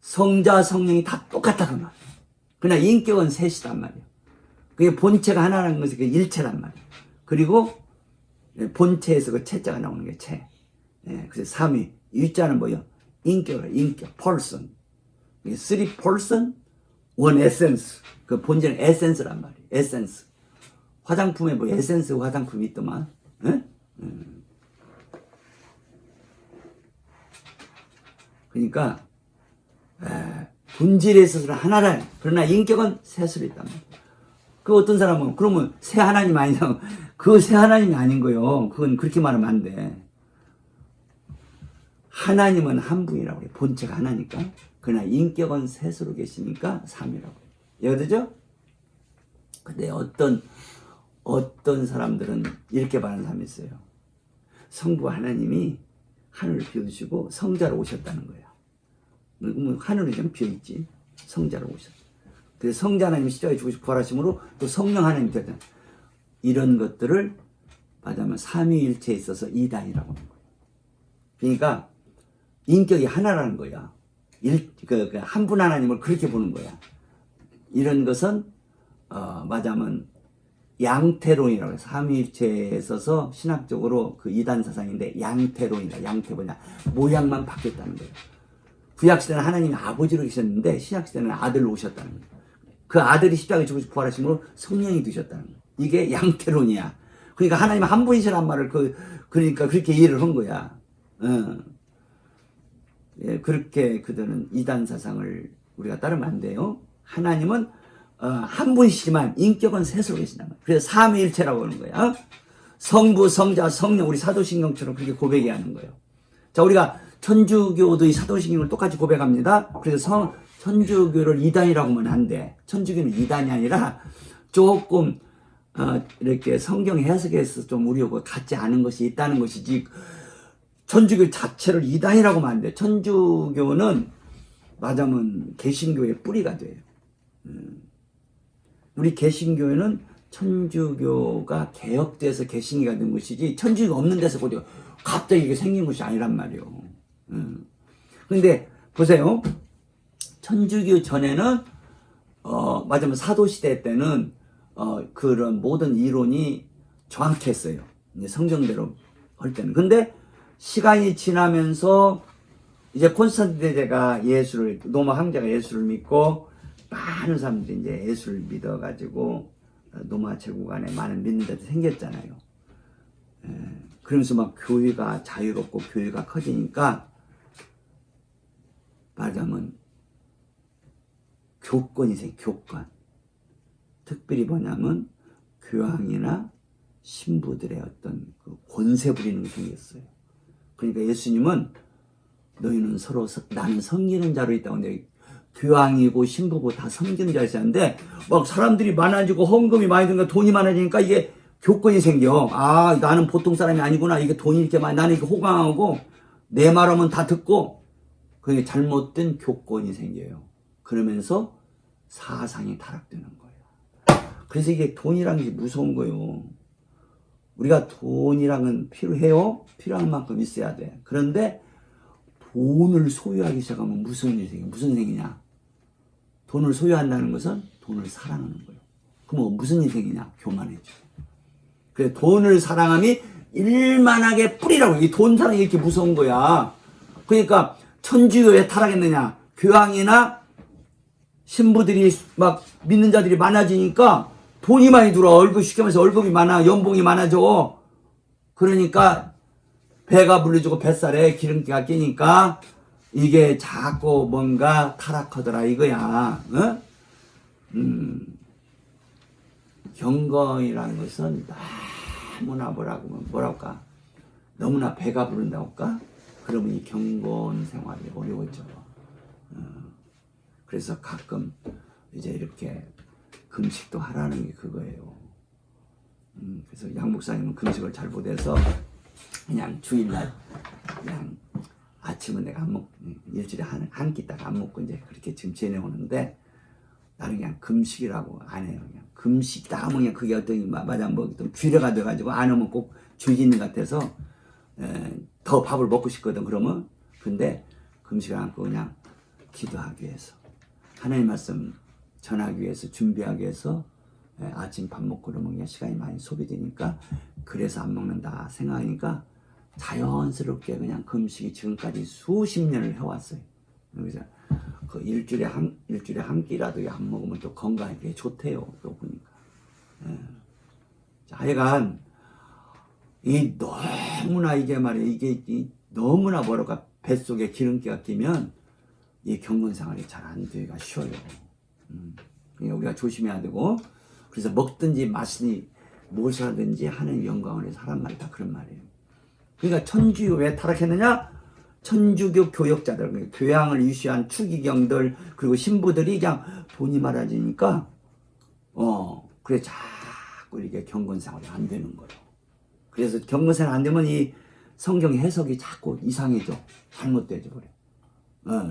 성자, 성령이 다 똑같다는 말이에요. 그러나 인격은 셋이란 말이에요. 그게 본체가 하나라는 것이 그 일체란 말이에요. 그리고 본체에서 그 체자가 나오는 게 체. 그래서 삼위. 유자는 뭐예요? 인격, person. 3 person, 1 essence. 그 본질은 에센스란 말이에요. 에센스. 화장품에 뭐 에센스 화장품이 있더만. 그러니까 본질에 있어서는 하나라. 그러나 인격은 셋으로 있단 말이에요. 그 어떤 사람은 그러면 새 하나님 아니냐? 그 새 하나님이 아닌 거예요. 그건 그렇게 말하면 안 돼. 하나님은 한 분이라고 해요. 본체가 하나니까. 그러나 인격은 셋으로 계시니까 삼이라고 해요. 이해되죠? 근데 어떤 사람들은 이렇게 말하는 사람이 있어요. 성부 하나님이 하늘을 비워주시고 성자로 오셨다는 거예요. 하늘이 좀 비어있지. 성자로 오셨다. 그래서 성자 하나님이 십자가에 죽으시고 부활하심으로 또 성령 하나님이 되었다. 이런 것들을 말하자면 삼위일체에 있어서 이단이라고 하는 거예요. 그러니까 인격이 하나라는 거야. 한 분 하나님을 그렇게 보는 거야. 이런 것은 말하자면 양태론이라고 해서 삼위일체에 있어서 신학적으로 그 이단 사상인데 양태론이다. 양태 뭐냐? 모양만 바뀌었다는 거예요. 구약시대는 하나님이 아버지로 계셨는데 신약시대는 아들로 오셨다는 거예요. 그 아들이 십자가에 죽으시고 부활하심으로 성령이 되셨다는 거예요. 이게 양태론이야. 그러니까 하나님 한 분이시란 말을 그러니까 그렇게 이해를 한 거야. 예, 그렇게 그들은 이단 사상을 우리가 따르면 안 돼요. 하나님은 한 분이시지만 인격은 셋으로 계신단 말이에요. 그래서 삼위일체라고 하는 거야. 성부, 성자, 성령, 우리 사도신경처럼 그렇게 고백해야 하는 거예요. 자, 우리가 천주교도 이 사도신경을 똑같이 고백합니다. 그래서 천주교를 이단이라고 하면 안 돼. 천주교는 이단이 아니라 조금 이렇게 성경 해석에서 좀 우리하고 같지 않은 것이 있다는 것이지, 천주교 자체를 이단이라고 하면 안 돼. 천주교는 말하자면 개신교의 뿌리가 돼요. 우리 개신교회는 천주교가 개혁돼서 개신교가 된 것이지 천주교가 없는 데서 갑자기 이게 생긴 것이 아니란 말이에요. 근데 보세요. 천주교 전에는 말하자면 사도시대 때는 그런 모든 이론이 정확했어요. 성경대로 할 때는. 근데 시간이 지나면서 이제 콘스탄틴 대제가 로마 황제가 예수를 믿고 많은 사람들이 이제 예수를 믿어가지고 로마 제국 안에 많은 믿는 데도 생겼잖아요. 그러면서 막 교회가 자유롭고 교회가 커지니까 말하자면 교권이 생겨. 교권. 특별히 뭐냐면 교황이나 신부들의 어떤 그 권세 부리는 게 생겼어요. 그러니까 예수님은 너희는 서로 나는 섬기는 자로 있다고 하는데 교황이고 신부고 다 섬기는 자로 있었는데 막 사람들이 많아지고 헌금이 많이 드니까 돈이 많아지니까 이게 교권이 생겨. 아, 나는 보통 사람이 아니구나. 이게 돈이 이렇게 많이, 나는 이렇게 호강하고 내 말하면 다 듣고, 그게 잘못된 교권이 생겨요. 그러면서 사상이 타락되는 거예요. 그래서 이게 돈이라는 게 무서운 거예요. 우리가 돈이랑은 필요해요. 필요한 만큼 있어야 돼. 그런데 돈을 소유하기 시작하면 무슨 일이 생겨? 무슨 생기냐? 돈을 소유한다는 것은 돈을 사랑하는 거예요. 그럼 무슨 일이 생기냐? 교만해져. 그래, 돈을 사랑함이 일만하게 뿌리라고. 이 돈 사랑이 이렇게 무서운 거야. 그러니까 천주교에 타락했느냐? 교황이나 신부들이 막 믿는 자들이 많아지니까 돈이 많이 들어. 얼굴 쉽게 말해서 월급이 많아. 연봉이 많아져. 그러니까 배가 불러주고 뱃살에 기름기가 끼니까 이게 자꾸 뭔가 타락하더라 이거야. 어? 경건이라는 것은 너무나 뭐랄까 너무나 배가 부른다고 할까? 그러면 이 경건 생활이 어려워져. 그래서 가끔 이제 이렇게 금식도 하라는 게 그거예요. 그래서 양 목사님은 금식을 잘 못해서 그냥 주일날 그냥 아침은 내가 안 먹고 일주일에 한 끼 딱 안 먹고 이제 그렇게 지금 지내오는데 나는 그냥 금식이라고 안 해요. 그냥 금식다 하면 그냥 그게 어떤 마냥 뭐 규례가 돼가지고 안 하면 꼭 죄 짓는 것 같아서 더 밥을 먹고 싶거든. 그러면 근데 금식을 안고 그냥 기도하기 위해서 하나님 말씀 전하기 위해서 준비하기 위해서 아침 밥 먹고 그러면 그냥 시간이 많이 소비되니까 그래서 안 먹는다 생각하니까 자연스럽게 그냥 금식이 지금까지 수십 년을 해왔어요. 그래서 그 일주일에 한 끼라도 안 먹으면 또 건강에 좋대요. 또 보니까. 자, 하여간 이 너무나 이게 말이야. 이게 너무나 뭐랄까 뱃속에 기름기가 끼면 이 경건 생활이 잘 안 되기가 쉬워요. 그러니까 우리가 조심해야 되고, 그래서 먹든지 마시니 무엇을 하든지 하는 영광을 위해서 하란 말이 다 그런 말이에요. 그러니까 천주교 왜 타락했느냐? 천주교 교역자들, 교양을 유시한 추기경들, 그리고 신부들이 그냥 돈이 많아지니까, 그래, 자꾸 이게 경건생활이 안 되는 거예요. 그래서 경건생활 안 되면 이 성경 해석이 자꾸 이상해져. 잘못되져 버려.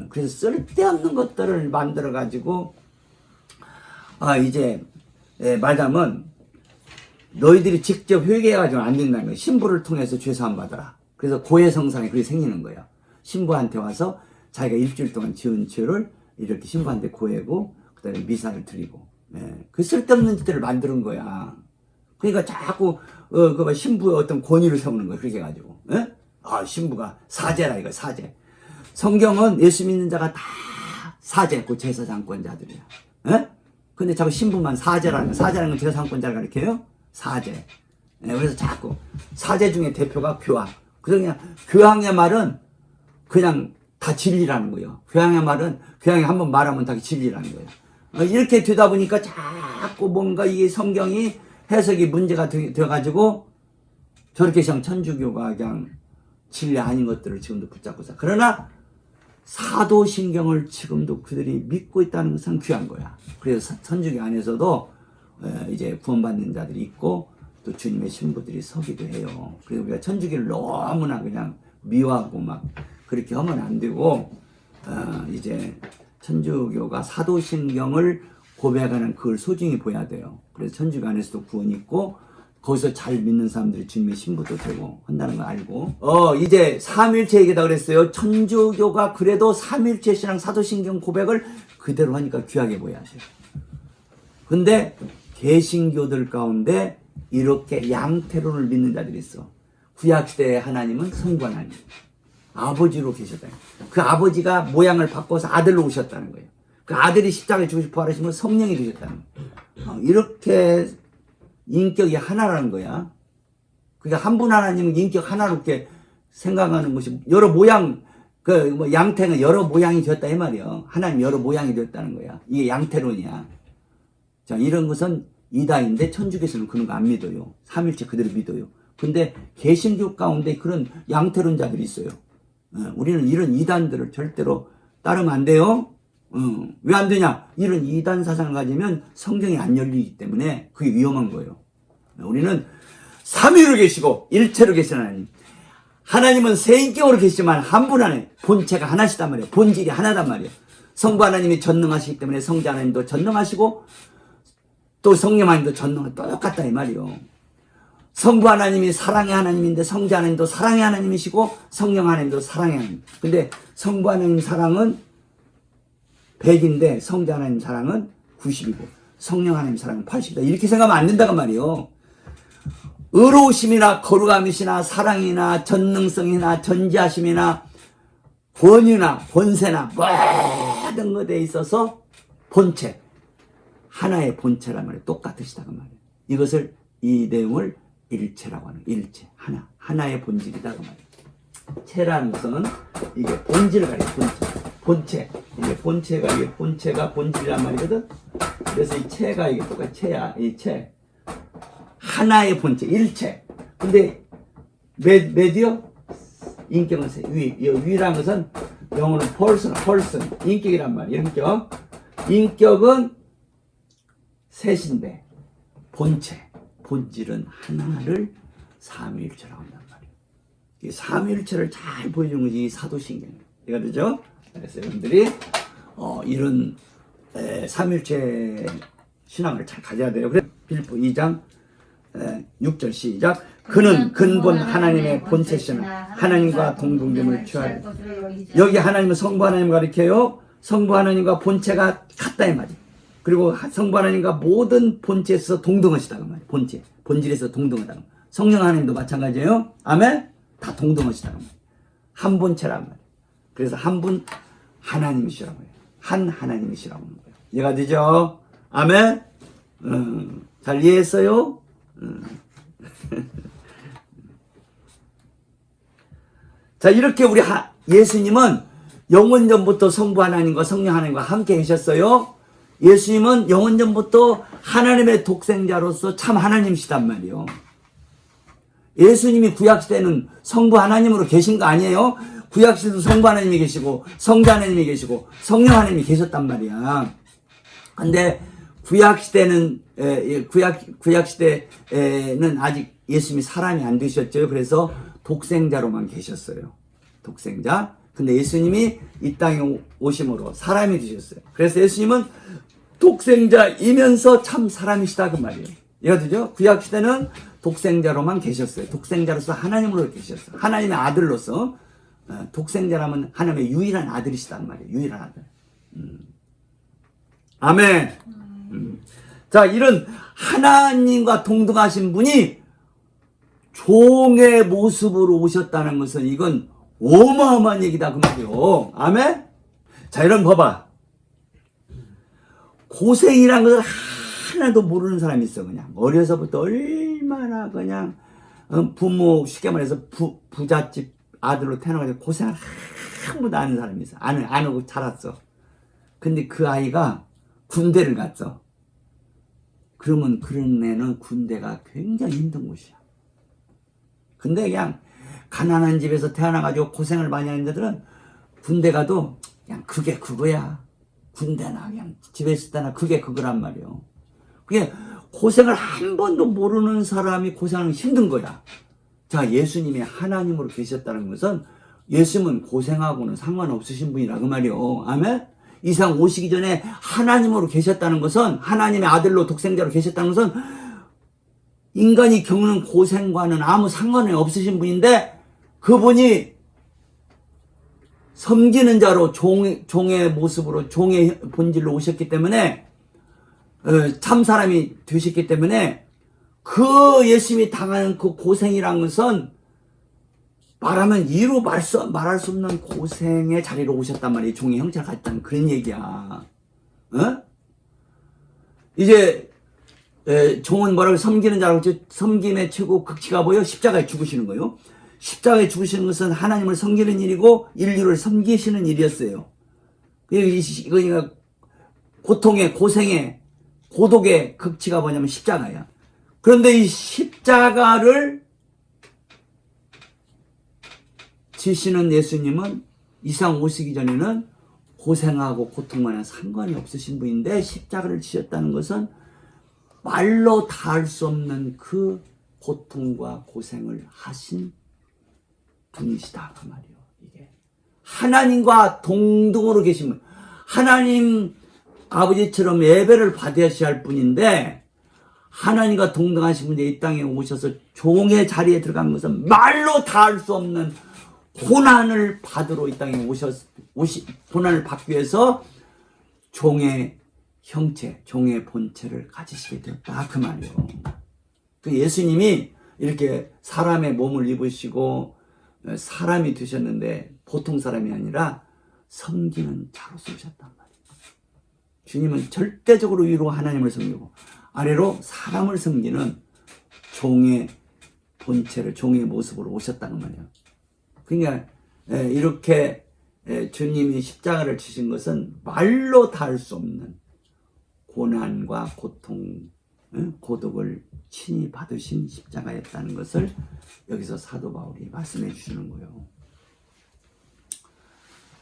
그래서 쓸데없는 것들을 만들어가지고, 이제, 말하자면, 너희들이 직접 회개해가지고 안 된다는 거예요. 신부를 통해서 죄사함 받아라. 그래서 고해성사이 그게 생기는 거예요. 신부한테 와서 자기가 일주일 동안 지은 죄를 이렇게 신부한테 고하고 그다음에 미사를 드리고, 그 쓸데없는 짓들을 만드는 거야. 그러니까 자꾸 그 신부의 어떤 권위를 세우는 거야. 그렇게 해가지고, 신부가 사제라 이거 사제. 성경은 예수 믿는 자가 다 사제, 그 제사장권자들이야. 근데 자꾸 신부만 사제라는 거. 사제라는 건 제사장권자를 가리켜요. 사제. 그래서 자꾸 사제 중에 대표가 교황. 그래서 그냥 교황의 말은 그냥 다 진리라는 거예요. 교황의 말은 교황이 한번 말하면 다 진리라는 거예요. 이렇게 되다 보니까 자꾸 뭔가 이게 성경이 해석이 문제가 되어가지고 저렇게 그냥 천주교가 그냥 진리 아닌 것들을 지금도 붙잡고 사. 그러나 사도신경을 지금도 그들이 믿고 있다는 것은 귀한 거야. 그래서 천주교 안에서도 이제 구원받는 자들이 있고 또 주님의 신부들이 서기도 해요. 그래서 우리가 천주교를 너무나 그냥 미워하고 막 그렇게 하면 안 되고, 이제 천주교가 사도신경을 고백하는 그걸 소중히 보여야 돼요. 그래서 천주교 안에서도 구원이 있고 거기서 잘 믿는 사람들이 주님의 신부도 되고 한다는 거 알고, 이제 삼일체 얘기다 그랬어요. 천주교가 그래도 삼일체 신앙 사도신경 고백을 그대로 하니까 귀하게 보여야 돼요. 근데 개신교들 가운데 이렇게 양태론을 믿는 자들이 있어. 구약시대의 하나님은 성부 하나님, 아버지로 계셨다. 그 아버지가 모양을 바꿔서 아들로 오셨다는 거예요. 그 아들이 십자가에 죽으시고 부활하시면 성령이 되셨다는 거예요. 이렇게 인격이 하나라는 거야. 그러니까 한 분 하나님은 인격 하나로 이렇게 생각하는 것이 여러 모양, 양태는 여러 모양이 되었다 이 말이야. 하나님 여러 모양이 되었다는 거야. 이게 양태론이야. 자, 이런 것은 이다인데 천주교에서는 그런 거 안 믿어요. 삼일체 그대로 믿어요. 근데 개신교 가운데 그런 양태론자들이 있어요. 우리는 이런 이단들을 절대로 따르면 안 돼요. 왜 안 되냐? 이런 이단 사상을 가지면 성경이 안 열리기 때문에 그게 위험한 거예요. 우리는 삼위로 계시고 일체로 계시는 하나님. 하나님은 세인격으로 계시지만 한 분 안에 본체가 하나시단 말이에요. 본질이 하나단 말이에요. 성부 하나님이 전능하시기 때문에 성자 하나님도 전능하시고 또 성령 하나님도 전능은 똑같다 이 말이에요. 성부 하나님이 사랑의 하나님인데 성자 하나님도 사랑의 하나님이시고 성령 하나님도 사랑의 하나님. 근데 성부 하나님 사랑은 100인데 성자 하나님 사랑은 90이고 성령 하나님 사랑은 80이다. 이렇게 생각하면 안 된다고 말이에요. 의로우심이나 거룩함이시나 사랑이나 전능성이나 전지하심이나 권위나 권세나 모든 것에 있어서 본체, 하나의 본체란 말이에요. 똑같으시다고 말이에요. 이것을, 이 내용을 일체라고 하는 거예요. 일체, 하나의 본질이다 그 말이에요. 체라는 것은 이게 본질을 가리켜요. 본체. 이게 본체가 본질이란 말이거든. 그래서 이 체가 이게 똑같이 체야. 이 체. 하나의 본체, 일체. 근데 메디어 인격은 위라는 것은 영어는 person, 인격이란 말이에요. 인격은 셋인데 본질은 하나를 삼위일체라고 한단 말이에요. 이 삼위일체를 잘 보여주는 것이 이 사도신경이에요. 이해가 되죠? 그래서 여러분들이 이런 삼위일체 신앙을 잘 가져야 돼요. 그래서 빌립보 2장 6절 시작. 그는 근본 하나님의 본체시나 하나님과 동등됨을 취하리. 여기 하나님은 성부 하나님을 가리켜요. 성부 하나님과 본체가 같다 이 말이에요. 그리고 성부 하나님과 모든 본체에서 동등하시다고 말이에요. 본질에서 동등하다고. 성령 하나님도 마찬가지예요. 아멘. 다 동등하시다고 말이에요. 한 본체란 말이에요. 그래서 한 분 하나님이시라고 해요. 한 하나님이시라고 하는 거예요. 이해가 되죠? 아멘. 잘 이해했어요? 자, 이렇게 우리 예수님은 영원전부터 성부 하나님과 성령 하나님과 함께 계셨어요. 예수님은 영원전부터 하나님의 독생자로서 참 하나님이시단 말이에요. 예수님이 구약시대는 성부 하나님으로 계신 거 아니에요? 구약시대도 성부 하나님이 계시고 성자 하나님이 계시고 성령 하나님이 계셨단 말이야. 근데 구약시대는 아직 예수님이 사람이 안 되셨죠. 그래서 독생자로만 계셨어요. 독생자. 근데 예수님이 이 땅에 오심으로 사람이 되셨어요. 그래서 예수님은 독생자이면서 참 사람이시다 그 말이에요. 이해가 되죠? 구약시대는 독생자로만 계셨어요. 독생자로서 하나님으로 계셨어요. 하나님의 아들로서. 독생자라면 하나님의 유일한 아들이시단 말이에요. 유일한 아들. 아멘. 자, 이런 하나님과 동등하신 분이 종의 모습으로 오셨다는 것은 이건 어마어마한 얘기다 그 말이요. 아멘. 자, 여러분 봐봐. 고생이란 것을 하나도 모르는 사람이 있어. 그냥 어려서부터 얼마나 그냥 부모 쉽게 말해서 부잣집 아들로 태어나가지고 고생을 한 번도 안 하는 사람이 있어. 안 하고 자랐어. 근데 그 아이가 군대를 갔어. 그러면 그런 애는 군대가 굉장히 힘든 곳이야. 근데 그냥 가난한 집에서 태어나가지고 고생을 많이 하는 애들은 군대 가도 그냥 그게 그거야. 군대나 그냥 집에 있을 때나 그게 그거란 말이에요. 그게 고생을 한 번도 모르는 사람이 고생하는 게 힘든 거야. 자, 예수님이 하나님으로 계셨다는 것은 예수님은 고생하고는 상관없으신 분이라 그 말이에요. 아멘? 이 세상 오시기 전에 하나님으로 계셨다는 것은, 하나님의 아들로 독생자로 계셨다는 것은 인간이 겪는 고생과는 아무 상관이 없으신 분인데, 그분이 섬기는 자로 종의 모습으로 종의 본질로 오셨기 때문에, 참 사람이 되셨기 때문에 그 예수님이 당하는 그 고생이란 것은 말하면 이루 말할 수 없는 고생의 자리로 오셨단 말이에요. 종의 형체를 갖다는 그런 얘기야. 이제 종은 뭐라고 섬기는 자라고 했죠? 섬김의 최고 극치가 뭐예요? 십자가에 죽으시는 거예요. 십자가에 죽으시는 것은 하나님을 섬기는 일이고 인류를 섬기시는 일이었어요. 그러니까 고통의 고생의 고독의 극치가 뭐냐면 십자가야. 그런데 이 십자가를 지시는 예수님은 이 세상 오시기 전에는 고생하고 고통과는 상관이 없으신 분인데, 십자가를 지셨다는 것은 말로 다 할 수 없는 그 고통과 고생을 하신 분이시다 그 말이에요. 이게 하나님과 동등으로 계신 분, 하나님 아버지처럼 예배를 받으셔야 할 분인데, 하나님과 동등하신 분이 이 땅에 오셔서 종의 자리에 들어간 것은 말로 다 할 수 없는 고난을 받으러 이 땅에 고난을 받기 위해서 종의 형체, 종의 본체를 가지시게 되었다 그 말이에요. 그 예수님이 이렇게 사람의 몸을 입으시고 사람이 되셨는데 보통 사람이 아니라 섬기는 자로서 오셨단 말이에요. 주님은 절대적으로 위로 하나님을 섬기고 아래로 사람을 섬기는 종의 본체를, 종의 모습으로 오셨다는 말이에요. 그러니까 이렇게 주님이 십자가를 지신 것은 말로 다 할 수 없는 고난과 고통, 고독을 친히 받으신 십자가였다는 것을 여기서 사도 바울이 말씀해 주시는 거예요.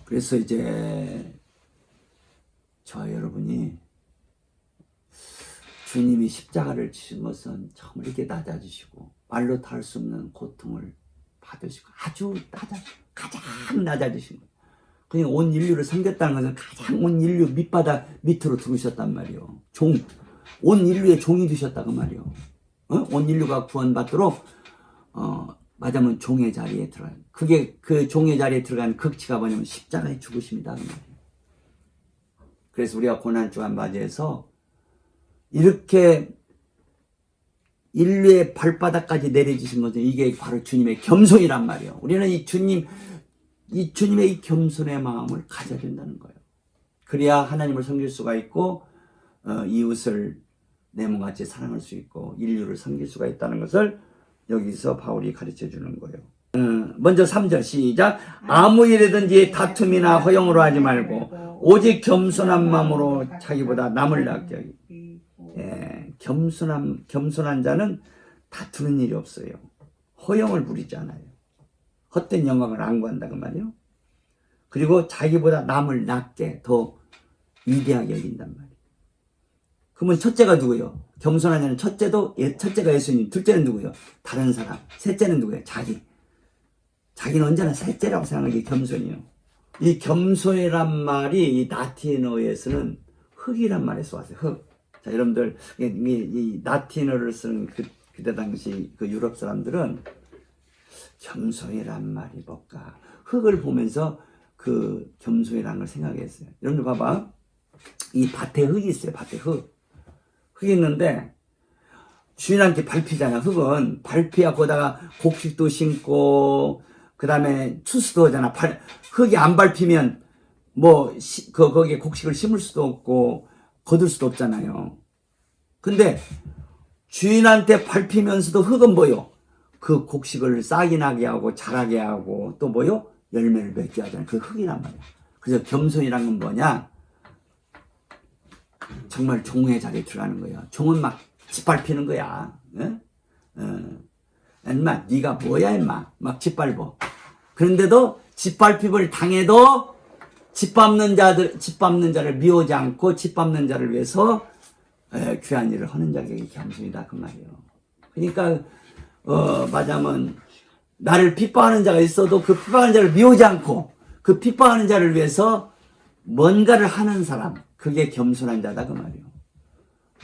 그래서 이제 저와 여러분이 주님이 십자가를 지신 것은 정말 이렇게 낮아지시고 말로 다 할 수 없는 고통을 받으시고 아주 가장 낮아지신 거예요. 그냥 온 인류를 섬겼다는 것은 가장 온 인류 밑바닥 밑으로 들으셨단 말이에요. 온 인류의 종이 되셨다 그 말이에요. 온 인류가 구원받도록 맞으면 종의 자리에 들어가요. 그게 그 종의 자리에 들어간 극치가 뭐냐면 십자가의 죽으심이다 그 말이에요. 그래서 우리가 고난주간 맞이해서 이렇게 인류의 발바닥까지 내려지신 것은 이게 바로 주님의 겸손이란 말이에요. 우리는 이 주님의 이 겸손의 마음을 가져야 된다는 거예요. 그래야 하나님을 섬길 수가 있고 이웃을 내 몸같이 사랑할 수 있고 인류를 섬길 수가 있다는 것을 여기서 바울이 가르쳐 주는 거예요. 먼저 3절 시작. 아무 일이든지 다툼이나 허용으로 하지 말고 오직 겸손한 마음으로 자기보다 남을 낫게 하기. 겸손한 자는 다투는 일이 없어요. 허용을 부리지 않아요. 헛된 영광을 안 구한다 그 말이에요. 그리고 자기보다 남을 낮게 더 위대하게 여긴단 말이에요. 그러면 첫째가 누구예요? 겸손한 자는 첫째가 예수님, 둘째는 누구예요? 다른 사람, 셋째는 누구예요? 자기는 언제나 셋째라고 생각하는 게 겸손이에요. 이 겸손이란 말이 이 라틴어에서는 흙이란 말에서 왔어요. 흙. 자, 여러분들 이 라틴어를 쓰는 그때 당시 그 유럽 사람들은 겸손이란 말이 뭘까? 흙을 보면서 그 겸손이라는 걸 생각했어요. 여러분들 봐봐. 이 밭에 흙이 있어요. 밭에 흙. 흙이 있는데 주인한테 밟히잖아. 흙은 밟혀야 거다가 곡식도 심고 그 다음에 추수도 하잖아. 흙이 안 밟히면 뭐 거기에 곡식을 심을 수도 없고 거둘 수도 없잖아요. 근데 주인한테 밟히면서도 흙은 뭐요? 그 곡식을 싹이 나게 하고 자라게 하고 또 뭐요? 열매를 맺게 하잖아요. 그 흙이란 말이야. 그래서 겸손이란 건 뭐냐? 정말 종의 자리에 들어가는 거예요. 종은 막 짓밟히는 거야. 응? 인마 네가 뭐야 인마 막 짓밟어. 그런데도 짓밟힘을 당해도 짓밟는 자를 미워하지 않고 짓밟는 자를 위해서 귀한 일을 하는 자격이 겸손이다 그 말이에요. 그러니까 말하자면 나를 핍박하는 자가 있어도 그 핍박하는 자를 미워하지 않고 그 핍박하는 자를 위해서 뭔가를 하는 사람, 그게 겸손한 자다 그 말이에요.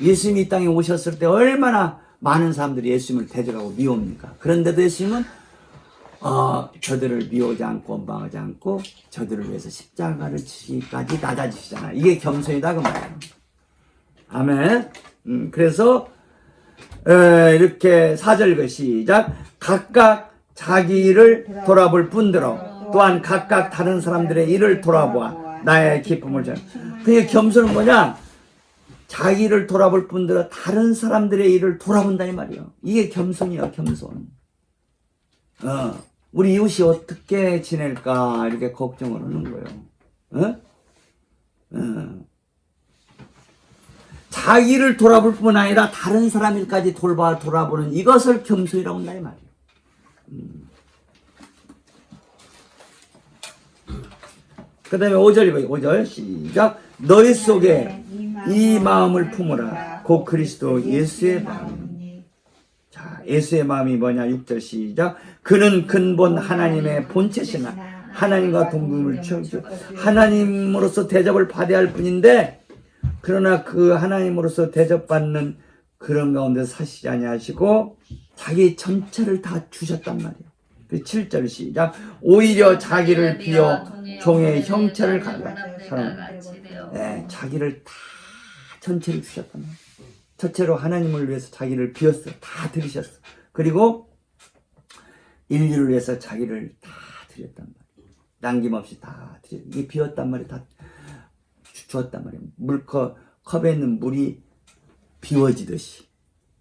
예수님이 이 땅에 오셨을 때 얼마나 많은 사람들이 예수님을 대적하고 미워합니까? 그런데도 예수님은 저들을 미워하지 않고 원망하지 않고 저들을 위해서 십자가를 지기까지 낮아지시잖아. 이게 겸손이다 그 말이에요. 아멘. 그래서 이렇게 4절 시작. 각각 자기 일을 돌아볼 뿐더러 또한 각각 다른 사람들의 일을 돌아보아 나의 기쁨을 전. 그게 겸손은 뭐냐? 자기 일을 돌아볼 뿐더러 다른 사람들의 일을 돌아본다 이 말이에요. 이게 겸손이야 겸손. 우리 이웃이 어떻게 지낼까 이렇게 걱정을 하는 거예요. 자기를 돌아볼 뿐 아니라 다른 사람 일까지 돌아보는 이것을 겸손이라고 한다 이 말이에요. 그 다음에 5절 시작. 너희 속에 이 마음을 품으라. 곧 그리스도 예수의 마음. 자, 예수의 마음이 뭐냐? 6절 시작. 그는 근본 하나님의 본체시나 하나님과 동등을 취하고 하나님으로서 대접을 받아야 할 뿐인데, 그러나 그 하나님으로서 대접받는 그런 가운데 사시지 아니하시고 자기 전체를 다 주셨단 말이에요. 그 7절 시작. 오히려 자기를 비워 종의 형체를 가져 자기를 다 전체를 주셨단 말이에요. 첫째로 하나님을 위해서 자기를 비웠어요. 다 드리셨어. 그리고 인류를 위해서 자기를 다 드렸단 말이에요. 남김없이 다 드렸어요. 이게 비웠단 말이에요. 다 주었단 말이에요. 컵에 있는 물이 비워지듯이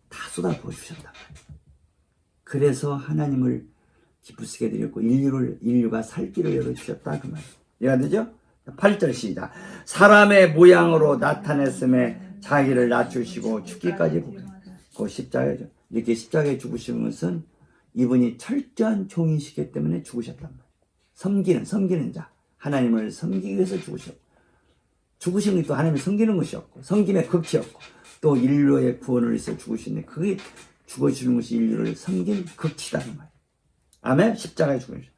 다 쏟아부어 주셨단 말이에요. 그래서 하나님을 기쁘시게 드렸고 인류가 살 길을 열어주셨다 그 말이에요. 이해가 되죠? 8절 시작. 사람의 모양으로 나타냈음에 자기를 낮추시고 죽기까지 그 십자가죠. 이렇게 십자가에 죽으시는 것은 이분이 철저한 종이시기 때문에 죽으셨단 말이에요. 섬기는 자, 하나님을 섬기기 위해서 죽으셨고, 죽으신 것도 하나님을 섬기는 것이었고, 섬김의 극치였고, 또 인류의 구원을 위해서 죽으시는데 그게 죽어주는 것이 인류를 섬긴 극치라는 말이에요. 아멘. 십자가에 죽으셨어요.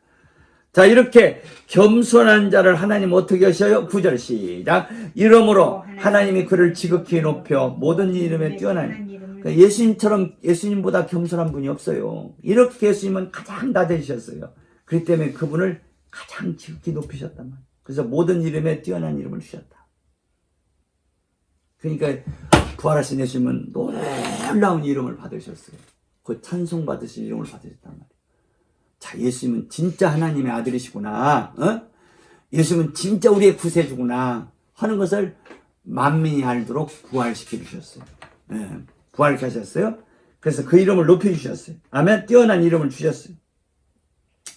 자, 이렇게 겸손한 자를 하나님 어떻게 하셔요? 9절 시작. 이러므로 하나님이 그를 지극히 높여 모든 이름에 뛰어나니. 그러니까 예수님보다 겸손한 분이 없어요. 이렇게 예수님은 가장 낮아지셨어요. 그렇기 때문에 그분을 가장 지극히 높이셨단 말이에요. 그래서 모든 이름에 뛰어난 이름을 주셨다. 그러니까 부활하신 예수님은 놀라운 이름을 받으셨어요. 그 찬송 받으신 이름을 받으셨단 말이에요. 자, 예수님은 진짜 하나님의 아들이시구나. 예수님은 진짜 우리의 구세주구나 하는 것을 만민이 알도록 부활시켜 주셨어요. 부활하셨어요. 그래서 그 이름을 높여 주셨어요. 아멘. 뛰어난 이름을 주셨어요.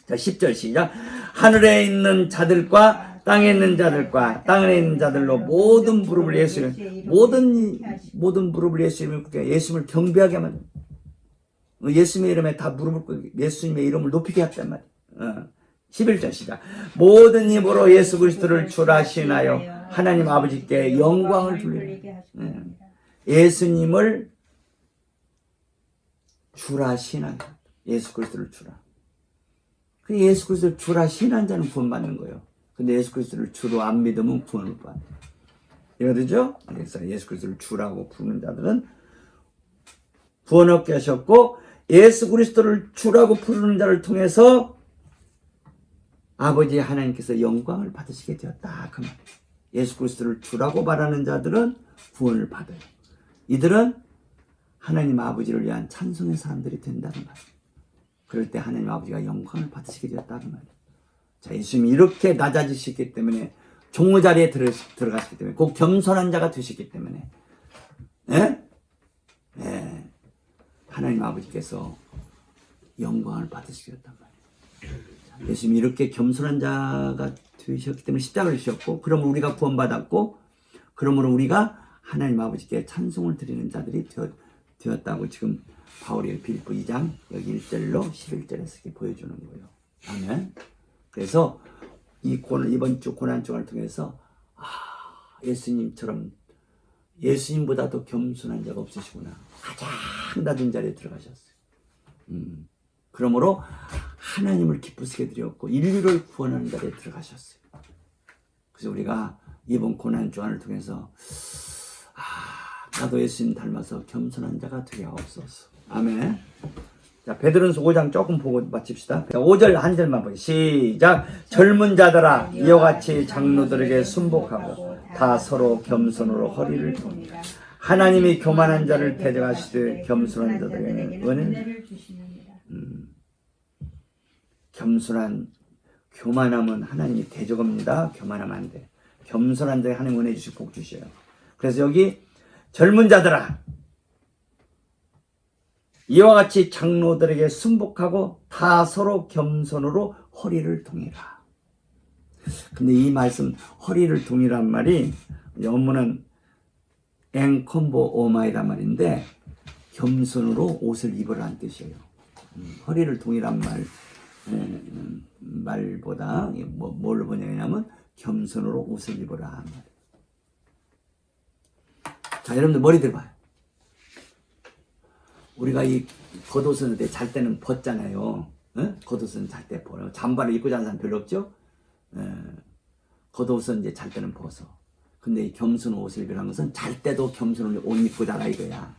자, 10절 시작. 하늘에 있는 자들과 땅에 있는 자들과 땅에 있는 자들로 모든 무릎을 모든 무릎을 예수님을 경배하게 만든. 예수님의 이름에 다 무릎을 꿇고 예수님의 이름을 높이게 했단 말이에요. 11절 시작. 모든 입으로 예수 그리스도를 주라 시인하여 하나님 아버지께 영광을 돌리라. 예수님을 주라 시인하여 예수 그리스도를 주라. 그 예수 그리스도를 주라 시인한 자는 구원받는 거예요. 근데 예수 그리스도를 주로 안 믿으면 구원을 못 받아요. 이해가 되죠? 그래서 예수 그리스도를 주라고 부르는 자들은 구원 얻게 하셨고, 예수 그리스도를 주라고 부르는 자를 통해서 아버지 하나님께서 영광을 받으시게 되었다. 그 말. 예수 그리스도를 주라고 말하는 자들은 구원을 받아요. 이들은 하나님 아버지를 위한 찬송의 사람들이 된다는 말이에요. 그럴 때 하나님 아버지가 영광을 받으시게 되었다는 말이에요. 자, 예수님이 이렇게 낮아지시기 때문에 종의 자리에 들어가시기 때문에 꼭 겸손한 자가 되시기 때문에 하나님 아버지께서 영광을 받으시겠단 말이에요. 예수님이 이렇게 겸손한 자가 되셨기 때문에 십자가를 지셨고, 그러면 우리가 구원받았고, 그러므로 우리가 하나님 아버지께 찬송을 드리는 자들이 되었다고 지금 바울이 빌립보 2장 여기 1절로 11절에서 이렇게 보여주는 거예요. 아멘. 그래서 이번 주 고난주간을 통해서 예수님처럼 예수님보다도 겸손한 자가 없으시구나. 가장 낮은 자리에 들어가셨어요. 그러므로 하나님을 기쁘시게 드렸고 인류를 구원하는 자리에 들어가셨어요. 그래서 우리가 이번 고난주간을 통해서 나도 예수님 닮아서 겸손한 자가 되게 하옵소서. 아멘. 자, 베드로전서 5장 조금 보고 마칩시다. 5절 한 절만 보기 시작. 젊은 자들아 이와 같이 장로들에게 순복하고 다 서로 겸손으로 허리를 돕니다. 하나님이 교만한 자를 대적하시되 겸손한 자들에게는 은혜를 주시느니라. 교만함은 하나님이 대적합니다. 교만하면 안 돼. 겸손한 자에 하나님 은혜 주시고 복 주셔요. 그래서 여기 젊은 자들아 이와 같이 장로들에게 순복하고 다 서로 겸손으로 허리를 동이라. 근데 이 말씀 허리를 동이란 말이 원문은 앵콤보 오마이란 말인데 겸손으로 옷을 입으라는 뜻이에요. 허리를 동이란 말보다 뭘로 번역하냐면 겸손으로 옷을 입으라. 자, 여러분들 머리 들어봐요. 우리가 이 겉옷은 잘 때는 벗잖아요. 겉옷은 잘 때 벗어요. 잠바를 입고 자는 사람 별로 없죠? 겉옷은 이제 잘 때는 벗어. 근데 이 겸손 옷을 입으라는 것은 잘 때도 겸손을 옷 입고 자라 이거야.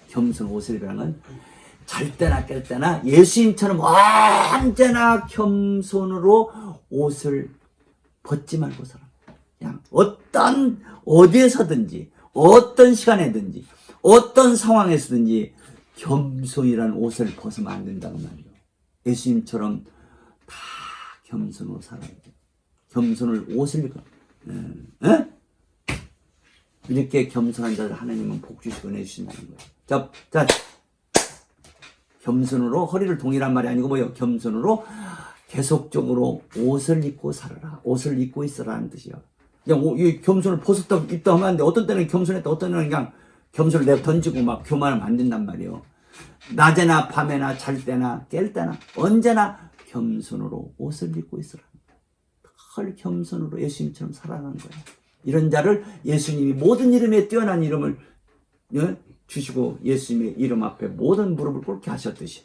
겸손 옷을 입으라는 건 잘 때나 깰 때나 예수님처럼 언제나 겸손으로 옷을 벗지 말고 살아. 그냥 어디에서든지 어떤 시간에든지 어떤 상황에서든지 겸손이라는 옷을 벗으면 안 된다는 말이에요. 예수님처럼 다 겸손으로 살아야 돼요. 겸손을 옷을 입고 이렇게 겸손한 자를 하나님은 복 주시고 내주신다는 거예요. 자, 겸손으로 허리를 동이란 말이 아니고 뭐예요? 겸손으로 계속적으로 옷을 입고 살아라. 옷을 입고 있으라는 뜻이에요. 그냥 이 겸손을 벗었다 입다 하면 안 돼. 어떤 때는 겸손했다, 어떤 때는 그냥 겸손을 내가 던지고 막 교만하면 안 된단 말이에요. 낮에나 밤에나 잘 때나 깰 때나 언제나 겸손으로 옷을 입고 있으라. 늘 겸손으로 예수님처럼 살아가는 거예요. 이런 자를 예수님이 모든 이름에 뛰어난 이름을 주시고 예수님의 이름 앞에 모든 무릎을 꿇게 하셨듯이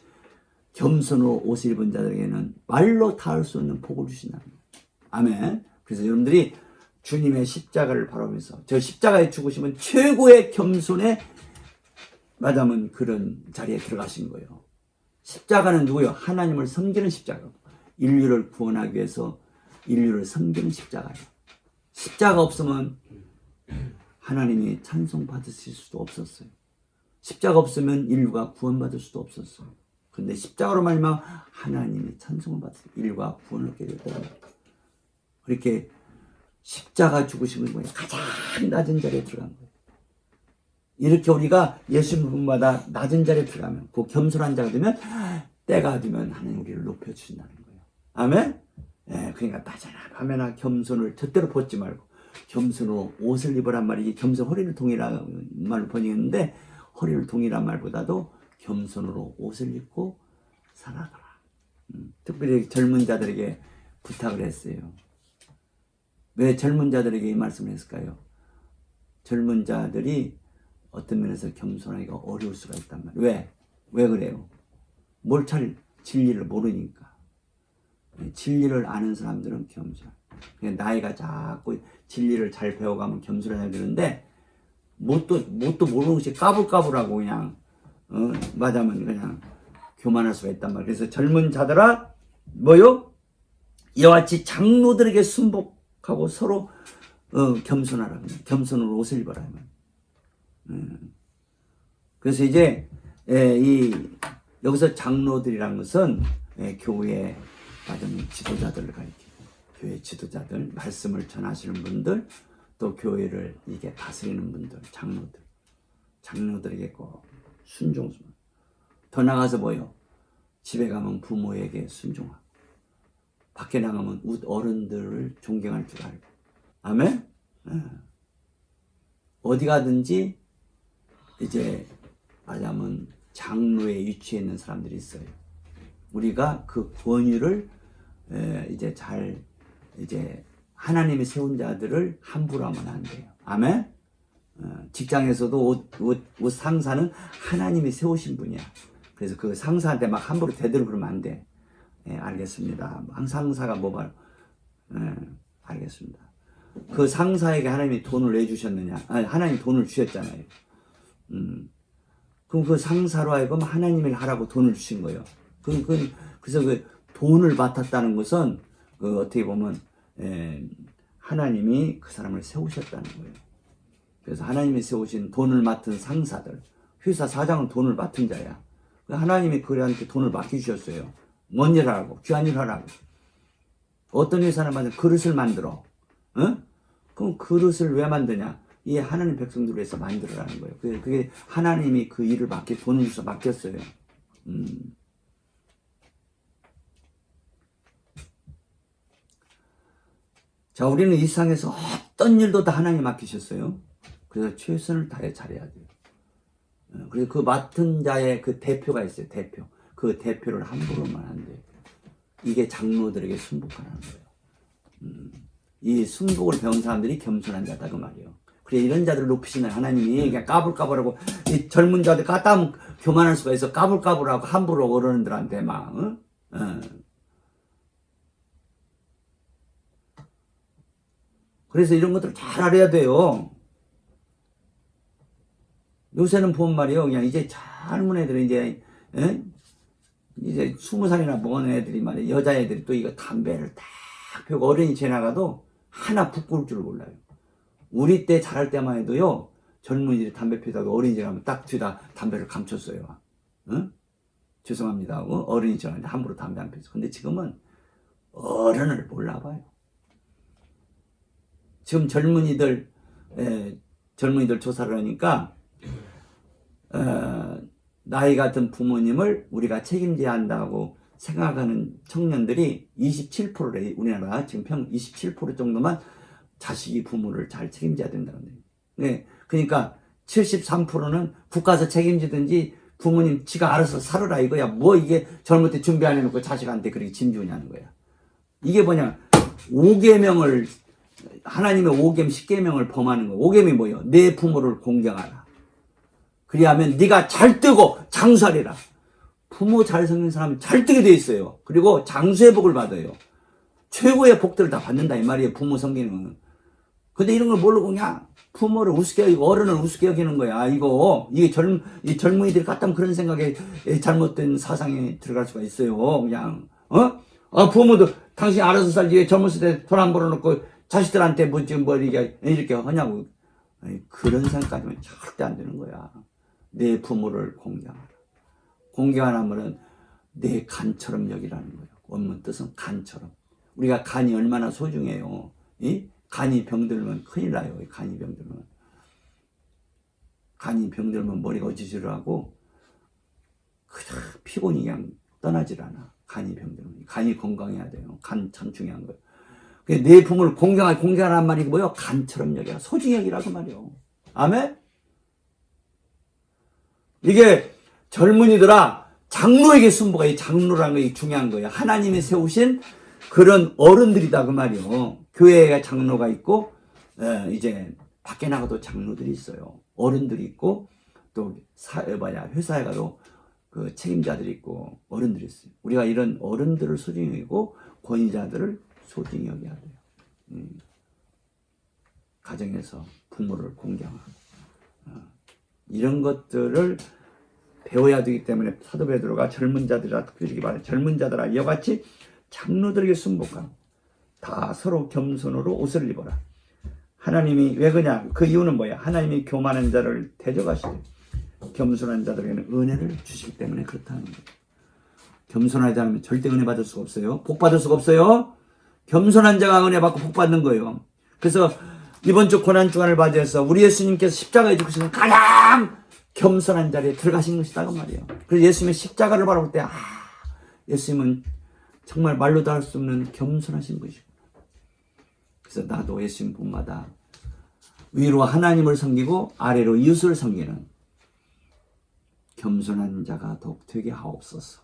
겸손으로 옷을 입은 자들에게는 말로 닿을 수 없는 복을 주신다는 거예요. 아멘. 그래서 여러분들이 주님의 십자가를 바라보면서 저 십자가의 죽으심은 최고의 겸손에 마담은 그런 자리에 들어가신 거예요. 십자가는 누구요? 하나님을 섬기는 십자가. 인류를 구원하기 위해서 인류를 섬기는 십자가예요. 십자가 없으면 하나님이 찬송 받으실 수도 없었어요. 십자가 없으면 인류가 구원받을 수도 없었어요. 근데 십자가로 말미암아 하나님이 찬송을 받으세요. 인류가 구원을 얻게 되더라고요. 그렇게 십자가 죽으심은 뭐예요? 가장 낮은 자리에 들어간 거예요. 이렇게 우리가 예수님 분마다 낮은 자리에 들어가면 그 겸손한 자가 되면 때가 되면 하나님 우리를 높여주신다는 거예요. 아멘? 그러니까 낮에나 밤에나 겸손을 절대로 벗지 말고 겸손으로 옷을 입으란 말이 겸손 허리를 동이라는 말로 번역했는데 허리를 동이란 말보다도 겸손으로 옷을 입고 살아가라. 특별히 젊은 자들에게 부탁을 했어요. 왜 젊은 자들에게 이 말씀을 했을까요? 젊은 자들이 어떤 면에서 겸손하기가 어려울 수가 있단 말이에요. 왜 그래요? 뭘 잘 진리를 모르니까. 진리를 아는 사람들은 겸손. 그냥 나이가 자꾸 진리를 잘 배워가면 겸손해야 되는데 뭣도 모르는 것이 까불까불하고 그냥 맞으면 그냥 교만할 수가 있단 말이에요. 그래서 젊은 자들아 뭐요? 이와 같이 장로들에게 순복하고 서로 겸손하라. 겸손으로 옷을 입어라. 그래서 이제 여기서 장로들이라는 것은 교회에 받은 지도자들을 가리키고, 교회 지도자들, 말씀을 전하시는 분들, 또 교회를 이게 다스리는 분들, 장로들에게 꼭 순종. 더 나가서 뭐요? 집에 가면 부모에게 순종하고, 밖에 나가면 어른들을 존경할 줄 알고. 아멘? 어디 가든지 이제 말하자면 장로에 위치해 있는 사람들이 있어요. 우리가 그 권위를 이제 이제 하나님이 세운 자들을 함부로 하면 안 돼요. 아멘? 직장에서도 옷 상사는 하나님이 세우신 분이야. 그래서 그 상사한테 막 함부로 대들고 그러면 안 돼. 알겠습니다. 상사가 뭐 봐요? 알겠습니다. 그 상사에게 하나님이 돈을 내주셨느냐? 아니, 하나님 돈을 주셨잖아요. 그럼 그 상사로 하여금 하나님을 하라고 돈을 주신 거예요. 그래서 그 돈을 맡았다는 것은 어떻게 보면 하나님이 그 사람을 세우셨다는 거예요. 그래서 하나님이 세우신 돈을 맡은 상사들, 회사 사장은 돈을 맡은 자야. 하나님이 그들한테 돈을 맡기주셨어요. 뭔 일 하라고? 귀한 일 하라고. 어떤 회사는 그릇을 만들어. 그럼 그릇을 왜 만드냐? 이 하나님 백성들을 위해서 만들어라는 거예요. 그게 하나님이 그 일을 돈을 주셔서 맡겼어요. 자, 우리는 이 세상에서 어떤 일도 다 하나님 맡기셨어요. 그래서 최선을 다해 잘해야 돼요. 그래서 그 맡은 자의 그 대표가 있어요. 대표. 그 대표를 함부로 하면 안 돼요. 이게 장로들에게 순복하라는 거예요. 이 순복을 배운 사람들이 겸손한 자다 그 말이에요. 그래, 이런 자들을 높이시는 하나님이 그냥 까불까불하고, 이 젊은 자들 까딱 교만할 수가 있어. 까불까불하고 함부로 어른들한테 막. 그래서 이런 것들을 잘 알아야 돼요. 요새는 보면 말이에요. 그냥 이제 젊은 애들은 이제 20살이나 먹은 애들이 말이에요. 여자애들이 또 이거 담배를 딱 펴고 어른이 지나가도 하나 부끄러울 줄 몰라요. 우리 때 잘할 때만 해도요. 젊은이들이 담배 피다가 어린이 지나가면 딱 뒤다 담배를 감췄어요. 죄송합니다 하고 어른이 지나가는데 함부로 담배 안 폈어. 근데 지금은 어른을 몰라봐요. 지금 젊은이들 조사를 하니까 나이 같은 부모님을 우리가 책임져야 한다고 생각하는 청년들이 27%래. 우리나라 지금 27% 정도만 자식이 부모를 잘 책임져야 된다는 거예요. 네, 그러니까 73%는 국가에서 책임지든지 부모님 지가 알아서 살으라 이거야. 뭐 이게 젊을 때 준비 안 해놓고 자식한테 그렇게 짐주냐는 거야. 이게 뭐냐? 5계명을 하나님의 5계명 10계명을 범하는 거. 5계명이 뭐예요? 내 부모를 공경하라. 그리하면 네가 잘 뜨고 장수하리라. 부모 잘 섬기는 사람은 잘 뜨게 돼 있어요. 그리고 장수의 복을 받아요. 최고의 복들을 다 받는다 이 말이에요. 부모 섬기는 거는. 근데 이런 걸 모르고 그냥 부모를 우습게 여기고 어른을 우습게 여기는 거야. 이게 이 젊은이들이 갖다 그런 생각에 잘못된 사상에 들어갈 수가 있어요. 그냥 부모도 당신이 알아서 살지 젊었을 때 돈 안 벌어놓고 자식들한테 뭐 지금 뭐 이렇게 하냐고. 그런 생각까지는 절대 안 되는 거야. 내 부모를 공경하라. 공경하라면 내 간처럼 여기라는 거예요. 원문 뜻은 간처럼. 우리가 간이 얼마나 소중해요. 간이 병들면 큰일 나요. 간이 병들면 머리가 어지러하고 그냥 피곤이 그냥 떠나질 않아. 간이 병들면. 간이 건강해야 돼요. 간 참 중요한 거예요. 내 부모를 공경하라는 말이 뭐예요? 간처럼 여기라. 소중히 여기라고 말이요. 아멘? 이게 젊은이들아 장로에게 순복하. 이 장로라는 게 중요한 거예요. 하나님이 세우신 그런 어른들이다 그 말이요. 교회에 장로가 있고 이제 밖에 나가도 장로들이 있어요. 어른들이 있고 또 회사에 가도 그 책임자들이 있고 어른들이 있어요. 우리가 이런 어른들을 소중히 여기고 권위자들을 소중히 여겨야 돼요. 가정에서 부모를 공경하고 이런 것들을 배워야 되기 때문에 사도 베드로가 젊은 자들아 특별히 말해 젊은 자들아 이와 같이 장로들에게 순복하라. 다 서로 겸손으로 옷을 입어라. 하나님이 왜 그냐? 그 이유는 뭐야? 하나님이 교만한 자를 대적하시되 겸손한 자들에게는 은혜를 주시기 때문에 그렇다는 거예요. 겸손하지 않으면 절대 은혜 받을 수가 없어요. 복 받을 수가 없어요. 겸손한 자가 은혜 받고 복 받는 거예요. 그래서 이번 주 고난 주간을 맞이해서 우리 예수님께서 십자가에 죽으시는 가장 겸손한 자리에 들어가신 것이다 그 말이에요. 그래서 예수님의 십자가를 바라볼 때 예수님은 정말 말로도 할 수 없는 겸손하신 분이시고, 그래서 나도 예수님 본마다 위로 하나님을 섬기고 아래로 이웃을 섬기는 겸손한 자가 더욱 되게 하옵소서.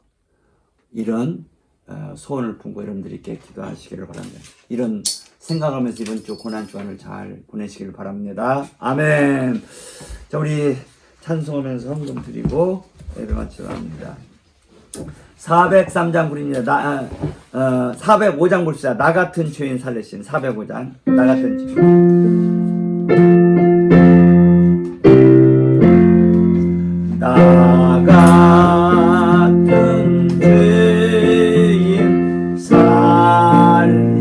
이런 소원을 품고 여러분들이 이렇게 기도하시기를 바랍니다. 이런 생각하면서 이번 주 고난 주간을 잘 보내시기를 바랍니다. 아멘. 자, 우리 찬송하면서 헌금 드리고 예배 마치려 합니다. 403장 부릅니다. 405장 봅시다. 나 같은 죄인 살리신 405장. 나 같은 죄인. 나 같은 죄인 살리신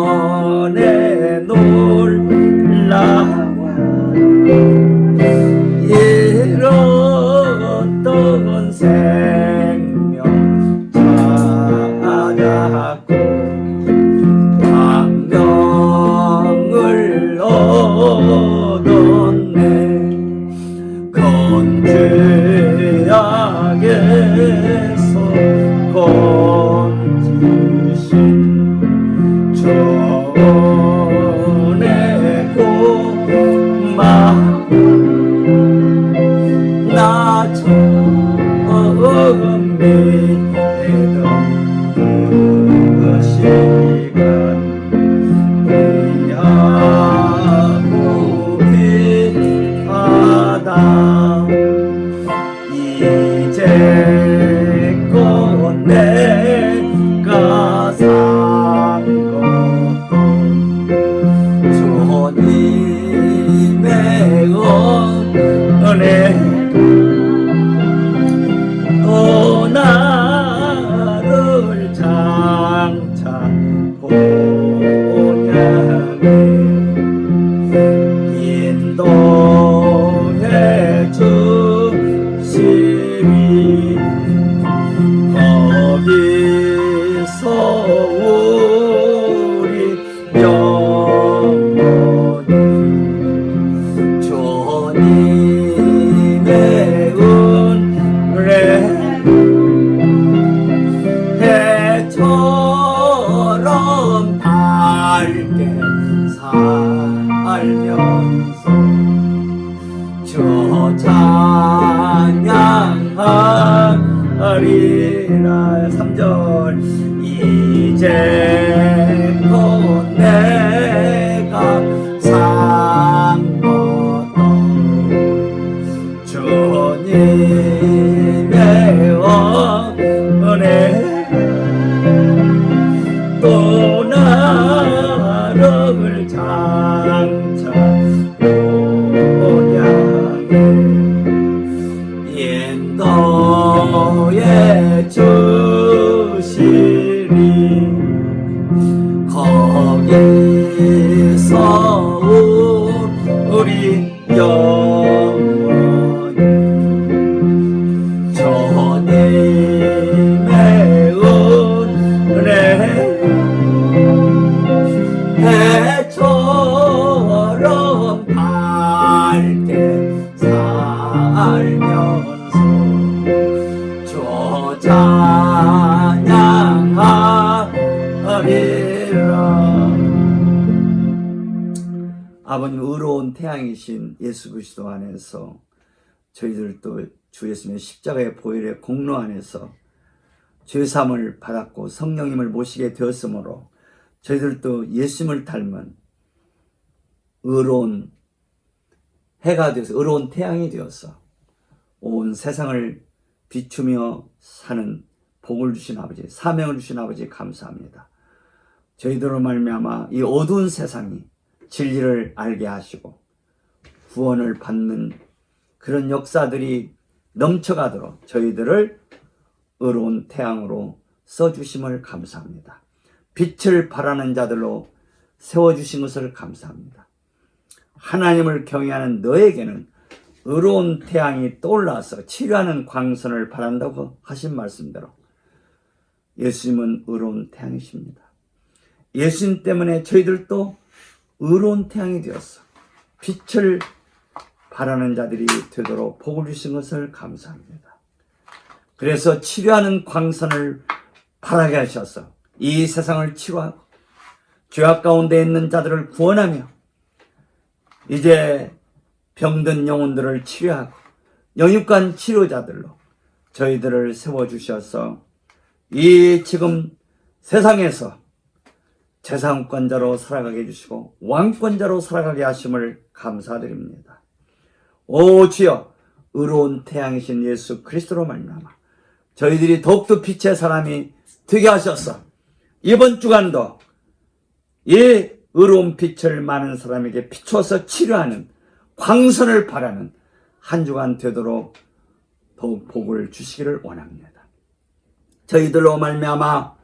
전에 놀라와 잃었던 생명 찾았고 광명을 얻었네. 건죄악에서 건지신 전에 고마 나 처음 믿던 그 시간 이하고 비하다 이제껏 내가 산 것도 주님의 은혜 또 나를 장차 본향에 인도해 주시리. 거기서 우리 영원히 주님의 은혜 해처럼 밝게 살면서 저 찬양하리라. 3절 이제껏 내가 산 것도 주님의 은혜 또 나를 장차 본향에 인도해 주시리. 거기서 우리 영원히 주님의 은혜 해처럼 밝게 살면서 저 찬양하리라. 아버님 의로운 태양이신 예수 그리스도 안에서 저희들도 주 예수님의 십자가의 보혈의 공로 안에서 죄사함을 받았고 성령님을 모시게 되었으므로 저희들도 예수님을 닮은 의로운 해가 되어서 의로운 태양이 되어서 온 세상을 비추며 사는 복을 주신 아버지, 사명을 주신 아버지 감사합니다. 저희들로 말미암아 이 어두운 세상이 진리를 알게 하시고 구원을 받는 그런 역사들이 넘쳐가도록 저희들을 의로운 태양으로 써주심을 감사합니다. 빛을 발하는 자들로 세워주신 것을 감사합니다. 하나님을 경외하는 너에게는 의로운 태양이 떠올라서 치료하는 광선을 바란다고 하신 말씀대로 예수님은 의로운 태양이십니다. 예수님 때문에 저희들도 의로운 태양이 되었어 빛을 바라는 자들이 되도록 복을 주신 것을 감사합니다. 그래서 치료하는 광선을 바라게 하셔서 이 세상을 치료하고 죄악 가운데 있는 자들을 구원하며 이제 병든 영혼들을 치료하고 영육간 치료자들로 저희들을 세워주셔서 이 지금 세상에서 재상권자로 살아가게 해주시고 왕권자로 살아가게 하심을 감사드립니다. 오 주여, 의로운 태양이신 예수 그리스도로 말미암아 저희들이 더욱더 빛의 사람이 되게 하셔서 이번 주간도 이 의로운 빛을 많은 사람에게 비추어서 치료하는 광선을 바라는 한 주간 되도록 더욱 복을 주시기를 원합니다. 저희들로 말미암아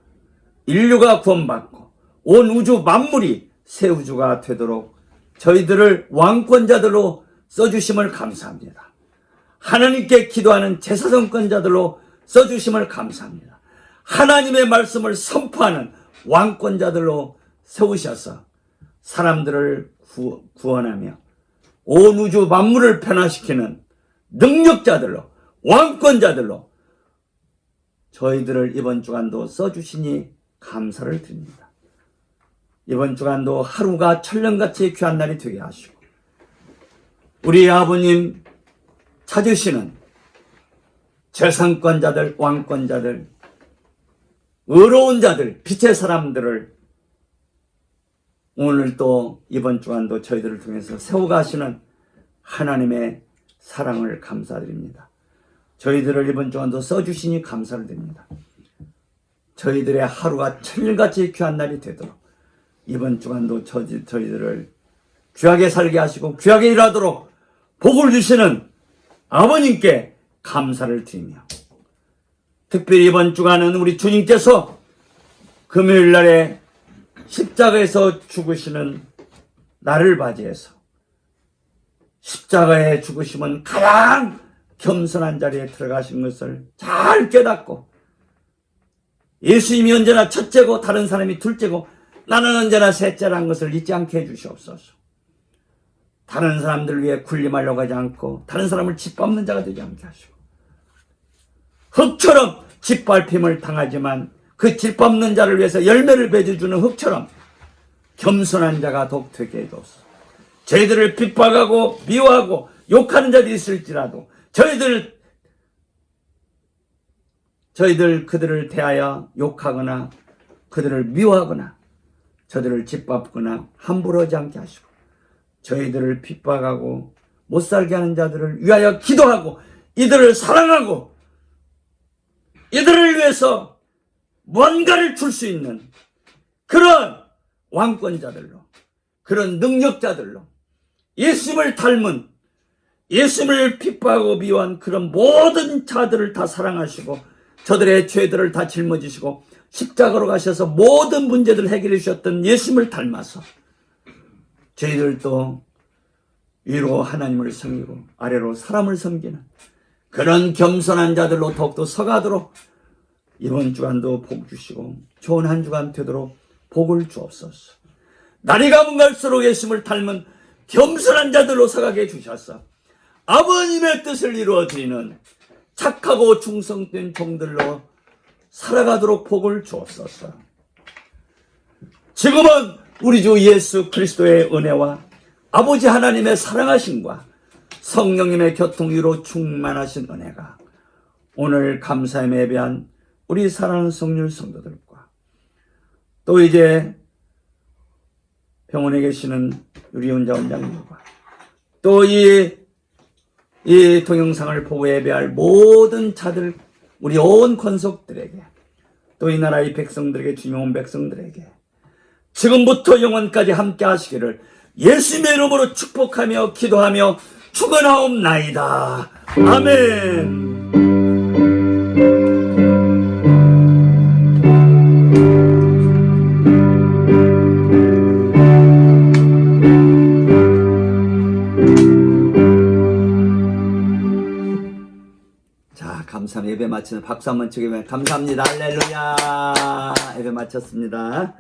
인류가 구원받고 온 우주 만물이 새 우주가 되도록 저희들을 왕권자들로 써주심을 감사합니다. 하나님께 기도하는 제사성권자들로 써주심을 감사합니다. 하나님의 말씀을 선포하는 왕권자들로 세우셔서 사람들을 구원하며 온 우주 만물을 변화시키는 능력자들로 왕권자들로 저희들을 이번 주간도 써주시니 감사를 드립니다. 이번 주간도 하루가 천년같이 귀한 날이 되게 하시고 우리 아버님 찾으시는 재상권자들, 왕권자들, 의로운 자들, 빛의 사람들을 오늘 또 이번 주간도 저희들을 통해서 세워가시는 하나님의 사랑을 감사드립니다. 저희들을 이번 주간도 써주시니 감사를 드립니다. 저희들의 하루가 천년같이 귀한 날이 되도록 이번 주간도 저희들을 귀하게 살게 하시고 귀하게 일하도록 복을 주시는 아버님께 감사를 드리며 특별히 이번 주간은 우리 주님께서 금요일 날에 십자가에서 죽으시는 나를 맞이해서 십자가에 죽으심은 가장 겸손한 자리에 들어가신 것을 잘 깨닫고 예수님이 언제나 첫째고 다른 사람이 둘째고 나는 언제나 셋째라는 것을 잊지 않게 해주시옵소서. 다른 사람들 위해 군림하려고 하지 않고 다른 사람을 짓밟는 자가 되지 않게 하시고 흙처럼 짓밟힘을 당하지만 그 짓밟는 자를 위해서 열매를 맺어주는 흙처럼 겸손한 자가 더욱 되게 해주옵소서. 저희들을 핍박하고 미워하고 욕하는 자들이 있을지라도 저희들 그들을 대하여 욕하거나 그들을 미워하거나 저들을 짓밟거나 함부로 하지 않게 하시고 저희들을 핍박하고 못살게 하는 자들을 위하여 기도하고 이들을 사랑하고 이들을 위해서 뭔가를 줄 수 있는 그런 왕권자들로 그런 능력자들로 예수님을 닮은 예수님을 핍박하고 미워한 그런 모든 자들을 다 사랑하시고 저들의 죄들을 다 짊어지시고 십자가로 가셔서 모든 문제들을 해결해 주셨던 예수님을 닮아서 저희들도 위로 하나님을 섬기고 아래로 사람을 섬기는 그런 겸손한 자들로 더욱더 서가도록 이번 주간도 복 주시고 좋은 한 주간 되도록 복을 주옵소서. 날이 가면 갈수록 예수님을 닮은 겸손한 자들로 서가게 해주셔서 아버님의 뜻을 이루어드리는 착하고 충성된 종들로 살아가도록 복을 주옵소서. 지금은 우리 주 예수 그리스도의 은혜와 아버지 하나님의 사랑하심과 성령님의 교통위로 충만하신 은혜가 오늘 감사의 예배한 우리 사랑하는 성률 성도들과 또 이제 병원에 계시는 우리 원자 원장님과 또 이 동영상을 보고 예배할 모든 자들 우리 온 권속들에게 또 이 나라의 백성들에게 주님 온 백성들에게 지금부터 영원까지 함께 하시기를 예수님의 이름으로 축복하며 기도하며 축원하옵나이다. 아멘. 감사합니다. 예배 마치는 박수 한번 치고 감사합니다. 할렐루야. 예배 마쳤습니다.